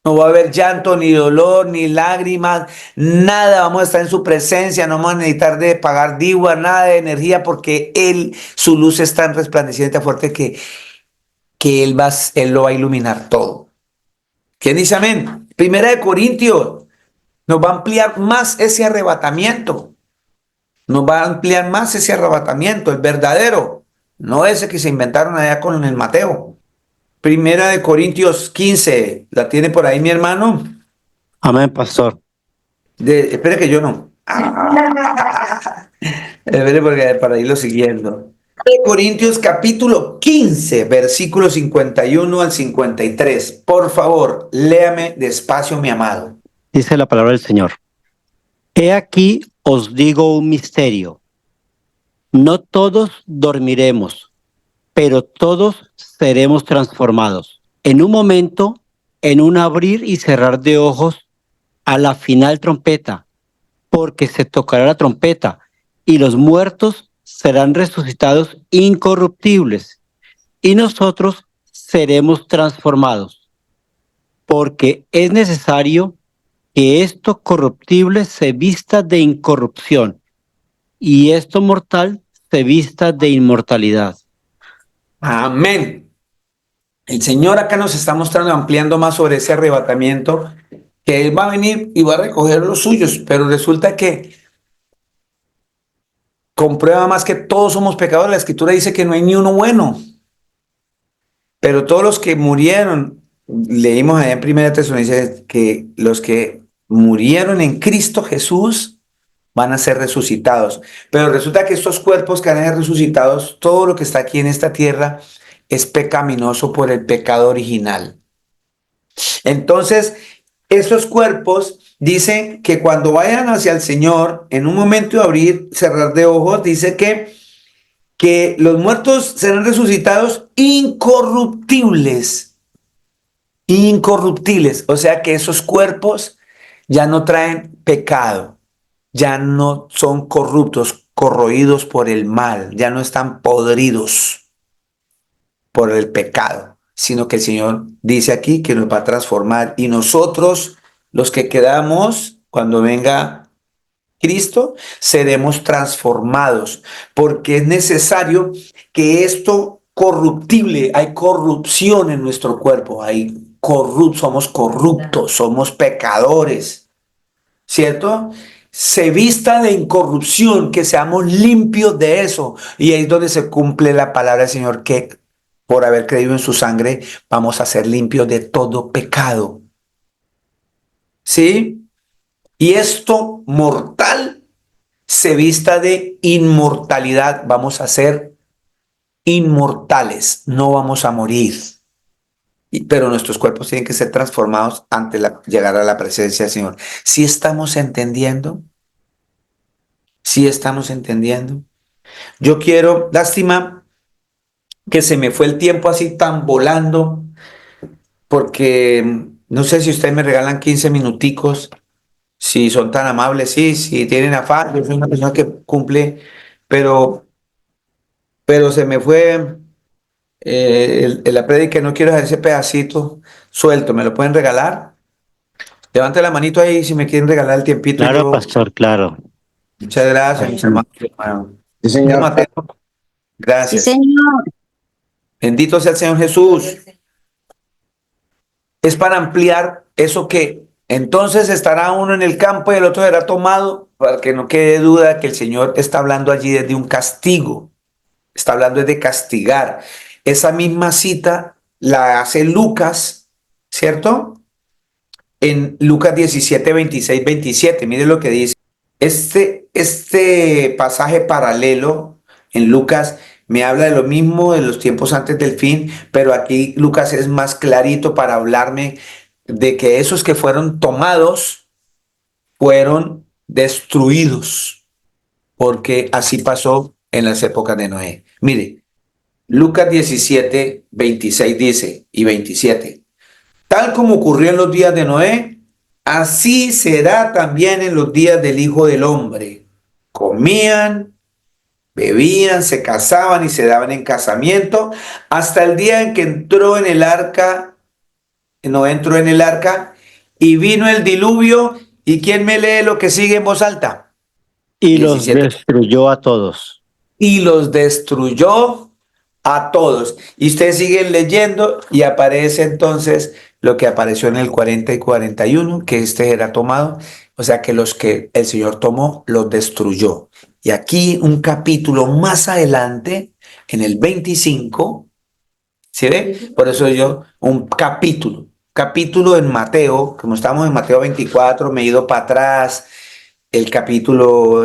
No va a haber llanto, ni dolor, ni lágrimas, nada. Vamos a estar en su presencia, no vamos a necesitar de pagar diwa, nada de energía, porque Él, su luz es tan resplandeciente, tan fuerte que Él lo va a iluminar todo. ¿Quién dice amén? Primera de Corintios nos va a ampliar más ese arrebatamiento. Nos va a ampliar más ese arrebatamiento, el verdadero, no ese que se inventaron allá con el Mateo. Primera de Corintios 15, ¿la tiene por ahí mi hermano? Amén, pastor. Espere que yo no. Espere porque para irlo siguiendo. Corintios capítulo 15, versículo 51 al 53. Por favor, léame despacio, mi amado. Dice la palabra del Señor. He aquí os digo un misterio. No todos dormiremos, pero todos seremos transformados. En un momento, en un abrir y cerrar de ojos, a la final trompeta, porque se tocará la trompeta, y los muertos serán resucitados incorruptibles, y nosotros seremos transformados. porque es necesario que esto corruptible se vista de incorrupción y esto mortal se vista de inmortalidad. Amén. El Señor acá nos está mostrando, ampliando más sobre ese arrebatamiento, que Él va a venir y va a recoger los suyos, pero resulta que comprueba más que todos somos pecadores. La Escritura dice que no hay ni uno bueno, pero todos los que murieron, leímos allá en Primera Tesalonicenses que los que murieron en Cristo Jesús van a ser resucitados. Pero resulta que estos cuerpos que van a ser resucitados, todo lo que está aquí en esta tierra es pecaminoso por el pecado original. Entonces, esos cuerpos dicen que cuando vayan hacia el Señor, en un momento de abrir, cerrar de ojos, dice que los muertos serán resucitados incorruptibles, incorruptibles. O sea que esos cuerpos ya no traen pecado, ya no son corruptos, corroídos por el mal, ya no están podridos por el pecado, sino que el Señor dice aquí que nos va a transformar y nosotros, los que quedamos, cuando venga Cristo, seremos transformados, porque es necesario que esto corruptible, hay corrupción en nuestro cuerpo, somos corruptos, somos pecadores, ¿cierto? Se vista de incorrupción, que seamos limpios de eso. Y ahí es donde se cumple la palabra del Señor, que por haber creído en su sangre, vamos a ser limpios de todo pecado. ¿Sí? Y esto mortal se vista de inmortalidad. Vamos a ser inmortales, no vamos a morir. Pero nuestros cuerpos tienen que ser transformados antes de llegar a la presencia del Señor. ¿Sí estamos entendiendo? ¿Sí estamos entendiendo? Yo quiero, lástima que se me fue el tiempo así tan volando, porque no sé si ustedes me regalan 15 minuticos, si son tan amables, sí, si tienen afán, yo soy una persona que cumple, pero, pero se me fue la prédica, no quiero dejar ese pedacito suelto, ¿me lo pueden regalar? Levante la manito ahí si me quieren regalar el tiempito. Claro, pastor, claro. Muchas gracias, mis hermanos. Sí, señor. Mateo, Sí, gracias. señor. Bendito sea el Señor Jesús. Es para ampliar eso que entonces estará uno en el campo y el otro será tomado, para que no quede duda que el Señor está hablando allí desde un castigo, está hablando de castigar. Esa misma cita la hace Lucas, ¿cierto? En Lucas 17, 26, 27, mire lo que dice. Este pasaje paralelo en Lucas me habla de lo mismo de los tiempos antes del fin, pero aquí Lucas es más clarito para hablarme de que esos que fueron tomados fueron destruidos, porque así pasó en las épocas de Noé. Mire, Lucas 17, 26 dice y 27. Tal como ocurrió en los días de Noé, así será también en los días del Hijo del Hombre. Comían, bebían, se casaban y se daban en casamiento hasta el día en que entró en el arca, no entró en el arca, y vino el diluvio. ¿Y quién me lee lo que sigue en voz alta? Y los 17. destruyó a todos. Y los destruyó a todos. Y ustedes siguen leyendo y aparece entonces lo que apareció en el 40 y 41, que este era tomado. O sea que los que el Señor tomó, los destruyó. Y aquí un capítulo más adelante, en el 25, ¿sí ve? Por eso yo, un capítulo en Mateo, como estamos en Mateo 24, me he ido para atrás, el capítulo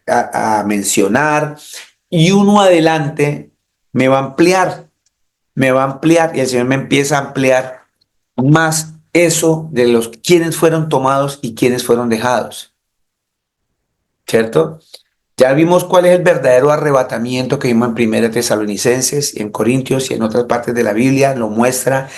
a mencionar, y uno adelante me va a ampliar, y el Señor me empieza a ampliar más eso de los quienes fueron tomados y quienes fueron dejados, ¿cierto? Ya vimos cuál es el verdadero arrebatamiento que vimos en Primera Tesalonicenses y en Corintios y en otras partes de la Biblia, lo muestra.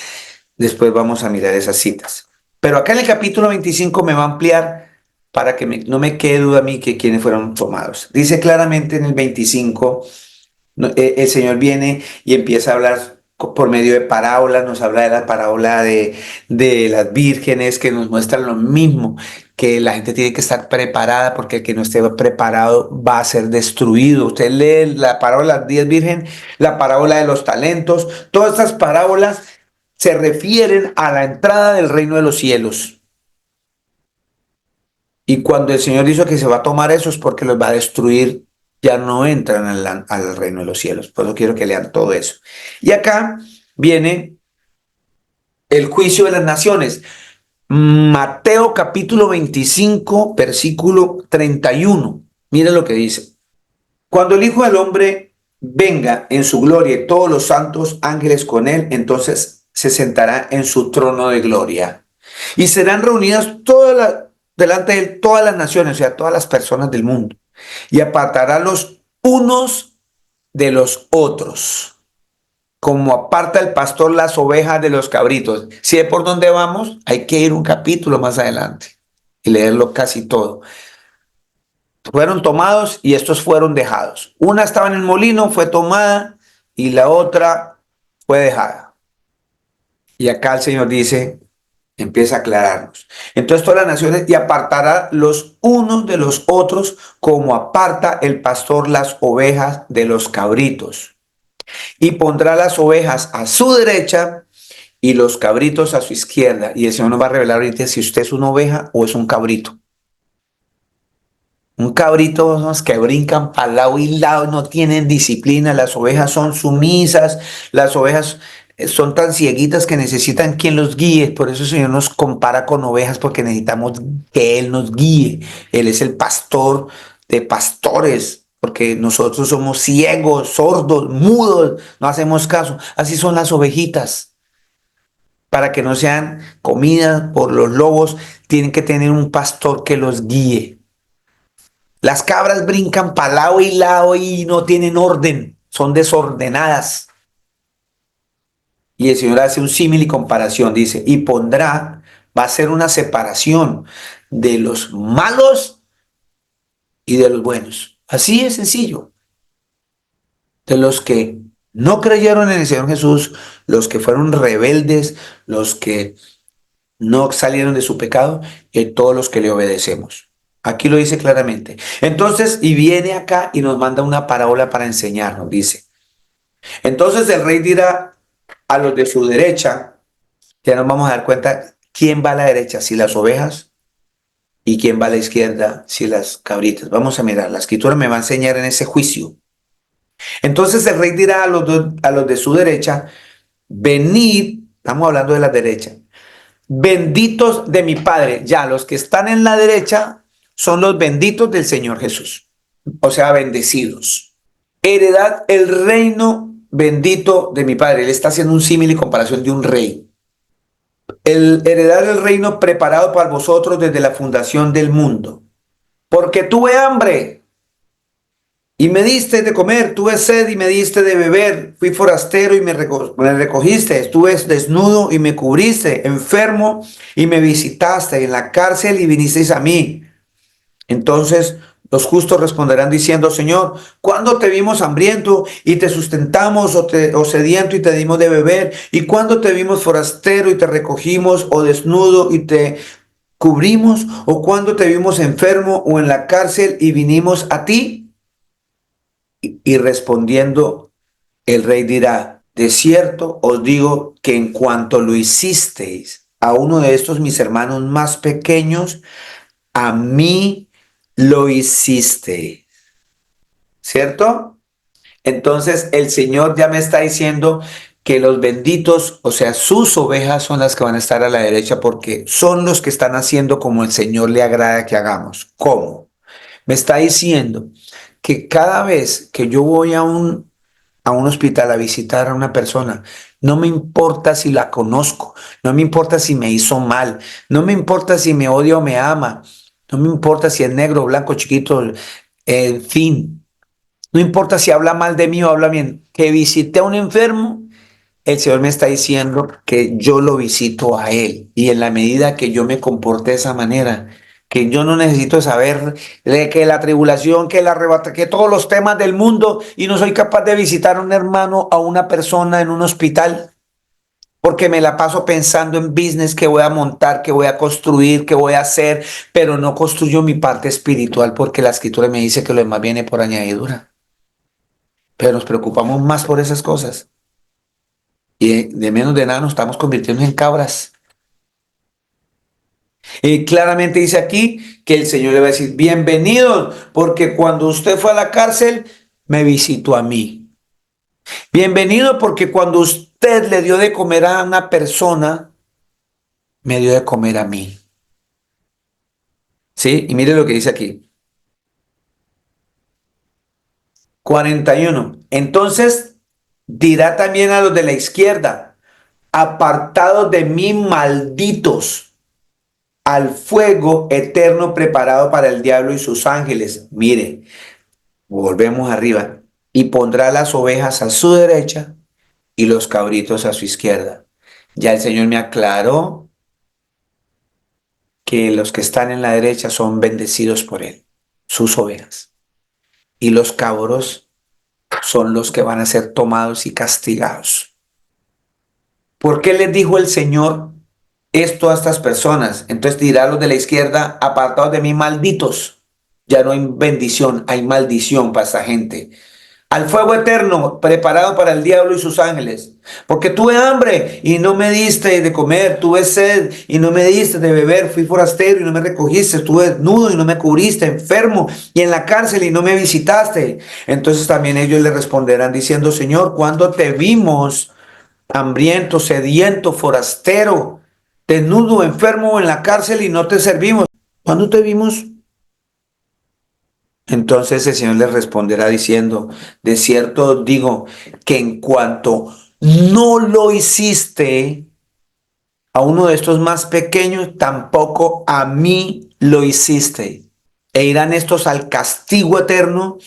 Después vamos a mirar esas citas. Pero acá en el capítulo 25 me va a ampliar para que no me quede duda a mí que quienes fueron tomados. Dice claramente en el 25, el Señor viene y empieza a hablar por medio de parábolas, nos habla de la parábola de las vírgenes, que nos muestran lo mismo, que la gente tiene que estar preparada, porque el que no esté preparado va a ser destruido. Usted lee la parábola de las 10 vírgenes, la parábola de los talentos, todas estas parábolas se refieren a la entrada del reino de los cielos. Y cuando el Señor dice que se va a tomar eso es porque los va a destruir, ya no entran al reino de los cielos. Por eso quiero que lean todo eso. Y acá viene el juicio de las naciones. Mateo capítulo 25, versículo 31. Mire lo que dice. Cuando el Hijo del Hombre venga en su gloria y todos los santos ángeles con él, entonces se sentará en su trono de gloria. Y serán reunidas delante de él todas las naciones, o sea, todas las personas del mundo. Y apartará los unos de los otros, como aparta el pastor las ovejas de los cabritos. Si es por donde vamos, hay que ir un capítulo más adelante y leerlo casi todo. Fueron tomados y estos fueron dejados. Una estaba en el molino, fue tomada, y la otra fue dejada. Y acá el Señor dice, empieza a aclararnos. Entonces todas las naciones, y apartará los unos de los otros, como aparta el pastor las ovejas de los cabritos. Y pondrá las ovejas a su derecha y los cabritos a su izquierda. Y el Señor nos va a revelar ahorita si usted es una oveja o es un cabrito. Un cabrito son los que brincan para lado y lado, no tienen disciplina. Las ovejas son sumisas, las ovejas son tan cieguitas que necesitan quien los guíe. Por eso el Señor nos compara con ovejas, porque necesitamos que Él nos guíe. Él es el pastor de pastores, porque nosotros somos ciegos, sordos, mudos, no hacemos caso. Así son las ovejitas. Para que no sean comidas por los lobos, tienen que tener un pastor que los guíe. Las cabras brincan para lado y lado y no tienen orden, son desordenadas. Y el Señor hace un símil y comparación, dice, y pondrá, va a ser una separación de los malos y de los buenos. Así es sencillo. De los que no creyeron en el Señor Jesús, los que fueron rebeldes, los que no salieron de su pecado, y todos los que le obedecemos. Aquí lo dice claramente. Entonces, y viene acá y nos manda una parábola para enseñarnos, dice. Entonces el rey dirá a los de su derecha, ya nos vamos a dar cuenta quién va a la derecha, si las ovejas, y quién va a la izquierda, si las cabritas. Vamos a mirar, la escritura me va a enseñar en ese juicio. Entonces el rey dirá a los de su derecha, venid, estamos hablando de la derecha, benditos de mi Padre. Ya, los que están en la derecha son los benditos del Señor Jesús, o sea, bendecidos. Heredad el reino bendito de mi Padre. Él está haciendo un símil y comparación de un rey. Heredad el reino preparado para vosotros desde la fundación del mundo. Porque tuve hambre y me diste de comer, tuve sed y me diste de beber, fui forastero y me recogiste, estuve desnudo y me cubriste, enfermo y me visitaste, en la cárcel y vinisteis a mí. Entonces los justos responderán diciendo, Señor, ¿cuándo te vimos hambriento y te sustentamos, o sediento y te dimos de beber? ¿Y cuándo te vimos forastero y te recogimos, o desnudo y te cubrimos? ¿O cuándo te vimos enfermo o en la cárcel y vinimos a ti? Y respondiendo, el rey dirá, de cierto os digo que en cuanto lo hicisteis a uno de estos mis hermanos más pequeños, a mí lo hiciste. ¿Cierto? Entonces el Señor ya me está diciendo que los benditos, o sea, sus ovejas son las que van a estar a la derecha, porque son los que están haciendo como el Señor le agrada que hagamos. ¿Cómo? Me está diciendo que cada vez que yo voy a un hospital a visitar a una persona, no me importa si la conozco, no me importa si me hizo mal, no me importa si me odia o me ama, no me importa si es negro, blanco, chiquito, en fin, no importa si habla mal de mí o habla bien, que visité a un enfermo, el Señor me está diciendo que yo lo visito a él, y en la medida que yo me comporte de esa manera, que yo no necesito saber de que la tribulación, que el arrebato, que todos los temas del mundo, y no soy capaz de visitar a un hermano, a una persona en un hospital, porque me la paso pensando en business que voy a montar, que voy a construir, que voy a hacer, pero no construyo mi parte espiritual porque la escritura me dice que lo demás viene por añadidura. Pero nos preocupamos más por esas cosas y de menos de nada nos estamos convirtiendo en cabras. Y claramente dice aquí que el Señor le va a decir, bienvenido, porque cuando usted fue a la cárcel, me visitó a mí. Bienvenido porque cuando usted le dio de comer a una persona, me dio de comer a mí. ¿Sí? Y mire lo que dice aquí. 41. Entonces dirá también a los de la izquierda, apartados de mí, malditos, al fuego eterno preparado para el diablo y sus ángeles. Mire, volvemos arriba. Y pondrá las ovejas a su derecha y los cabritos a su izquierda. Ya el Señor me aclaró que los que están en la derecha son bendecidos por Él, sus ovejas. Y los cabros son los que van a ser tomados y castigados. ¿Por qué les dijo el Señor esto a estas personas? Entonces dirá a los de la izquierda, apartados de mí, malditos. Ya no hay bendición, hay maldición para esta gente. Al fuego eterno preparado para el diablo y sus ángeles. Porque tuve hambre y no me diste de comer, tuve sed y no me diste de beber, fui forastero y no me recogiste, estuve desnudo y no me cubriste, enfermo y en la cárcel y no me visitaste. Entonces también ellos le responderán diciendo, Señor, ¿cuándo te vimos hambriento, sediento, forastero, desnudo, enfermo en la cárcel y no te servimos? ¿Cuándo te vimos? Entonces el Señor les responderá diciendo, de cierto digo que en cuanto no lo hiciste a uno de estos más pequeños, tampoco a mí lo hiciste. E irán estos al castigo eterno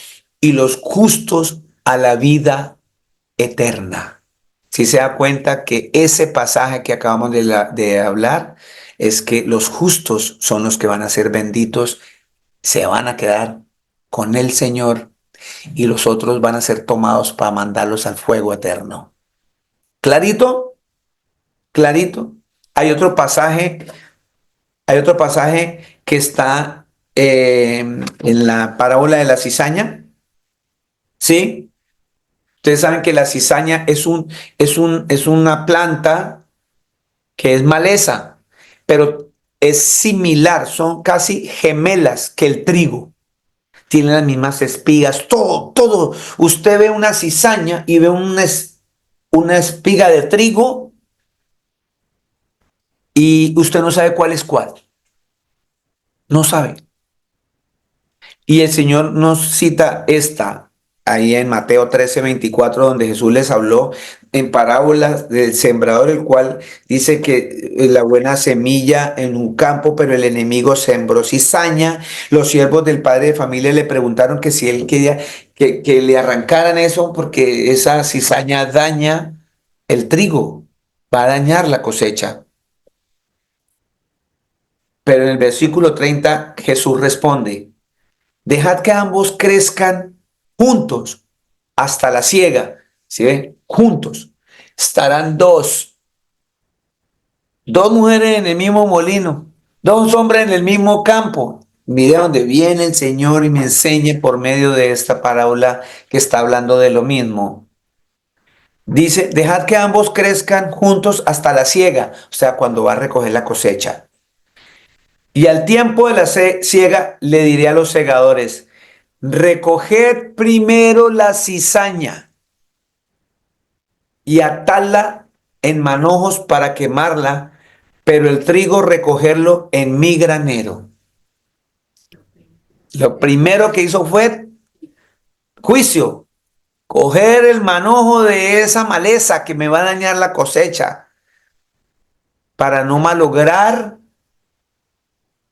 y los justos a la vida eterna. Si se da cuenta que ese pasaje que acabamos de hablar es que los justos son los que van a ser benditos, se van a quedar con el Señor y los otros van a ser tomados para mandarlos al fuego eterno. ¿Clarito? ¿Clarito? Hay otro pasaje que está en la parábola de la cizaña. ¿Sí? Ustedes saben que la cizaña es una planta que es maleza, pero es similar, son casi gemelas que el trigo. Tienen las mismas espigas, todo. Usted ve una cizaña y ve una espiga de trigo y usted no sabe cuál es cuál. No sabe. Y el Señor nos cita esta ahí en Mateo 13:24, donde Jesús les habló en parábolas del sembrador, el cual dice que la buena semilla en un campo, pero el enemigo sembró cizaña. Los siervos del padre de familia le preguntaron que si él quería que le arrancaran eso, porque esa cizaña daña el trigo, va a dañar la cosecha. Pero en el versículo 30 Jesús responde, dejad que ambos crezcan juntos hasta la siega. ¿Sí ven? Juntos. Estarán dos mujeres en el mismo molino, dos hombres en el mismo campo. Mire dónde viene el Señor y me enseñe por medio de esta parábola que está hablando de lo mismo. Dice, dejad que ambos crezcan juntos hasta la siega, o sea, cuando va a recoger la cosecha. Y al tiempo de la siega le diré a los segadores, recoged primero la cizaña y atadla en manojos para quemarla, pero el trigo recogerlo en mi granero. Lo primero que hizo fue juicio, coger el manojo de esa maleza que me va a dañar la cosecha para no malograr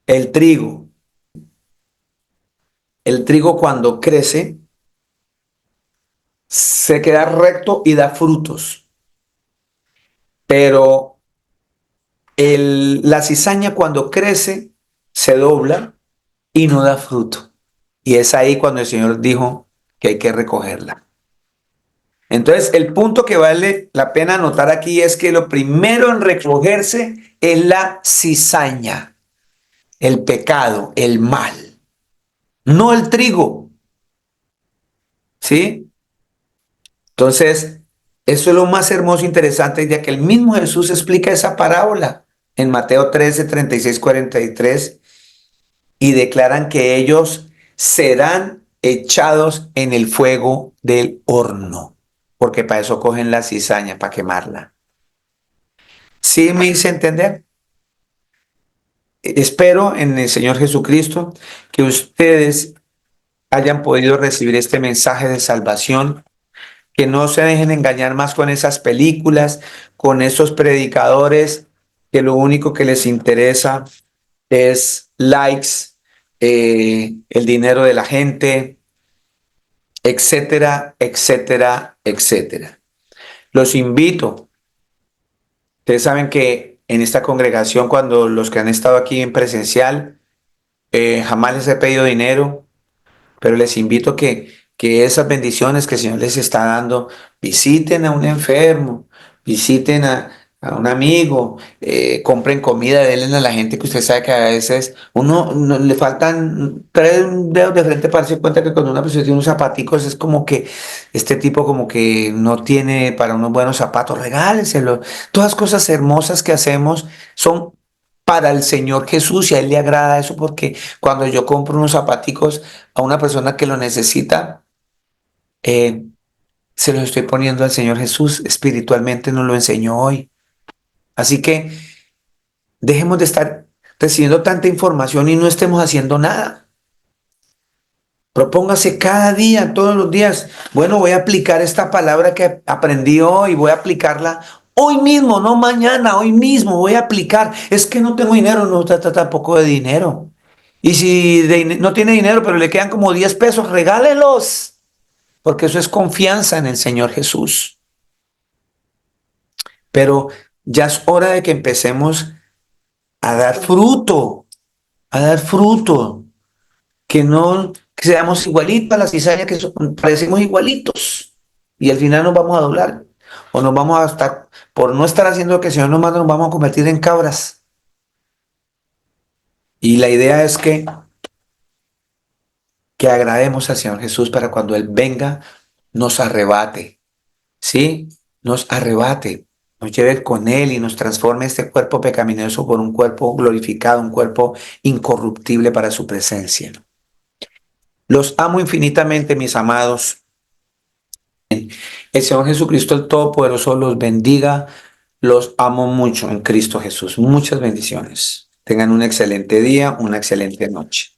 el trigo. El trigo cuando crece se queda recto y da frutos. Pero la cizaña cuando crece se dobla y no da fruto. Y es ahí cuando el Señor dijo que hay que recogerla. Entonces, el punto que vale la pena anotar aquí es que lo primero en recogerse es la cizaña, el pecado, el mal, no el trigo, ¿sí? Entonces, eso es lo más hermoso e interesante, ya que el mismo Jesús explica esa parábola en Mateo 13, 36, 43, y declaran que ellos serán echados en el fuego del horno, porque para eso cogen la cizaña, para quemarla. ¿Sí me hice entender? Espero en el Señor Jesucristo que ustedes hayan podido recibir este mensaje de salvación, que no se dejen engañar más con esas películas, con esos predicadores que lo único que les interesa es likes, el dinero de la gente, etcétera, etcétera, etcétera. Los invito. Ustedes saben que en esta congregación, cuando los que han estado aquí en presencial, jamás les he pedido dinero, pero les invito que esas bendiciones que el Señor les está dando, visiten a un enfermo, visiten a un amigo, compren comida, denle a la gente que usted sabe que a veces le faltan 3 dedos de frente para darse cuenta que cuando una persona tiene unos zapaticos es como que este tipo como que no tiene para unos buenos zapatos, regálenselos. Todas las cosas hermosas que hacemos son para el Señor Jesús y a Él le agrada eso porque cuando yo compro unos zapaticos a una persona que lo necesita, eh, se los estoy poniendo al Señor Jesús. Espiritualmente nos lo enseñó hoy. Así que dejemos de estar recibiendo tanta información y no estemos haciendo nada. Propóngase cada día, todos los días. Bueno, voy a aplicar esta palabra que aprendí hoy, voy a aplicarla hoy mismo, no mañana, hoy mismo voy a aplicar. Es que no tengo dinero, no trata tampoco de dinero. Y si no tiene dinero, pero le quedan como 10 pesos, regálelos, porque eso es confianza en el Señor Jesús. Pero ya es hora de que empecemos a dar fruto, a dar fruto, que no que seamos igualitos a la cizaña, que parecemos igualitos y al final nos vamos a doblar o nos vamos a estar, por no estar haciendo lo que el Señor nos manda, nos vamos a convertir en cabras. Y la idea es que agrademos al Señor Jesús para cuando Él venga, nos arrebate, ¿sí? Nos arrebate, nos lleve con Él y nos transforme este cuerpo pecaminoso por un cuerpo glorificado, un cuerpo incorruptible para su presencia. Los amo infinitamente, mis amados. El Señor Jesucristo, el Todopoderoso, los bendiga. Los amo mucho en Cristo Jesús. Muchas bendiciones. Tengan un excelente día, una excelente noche.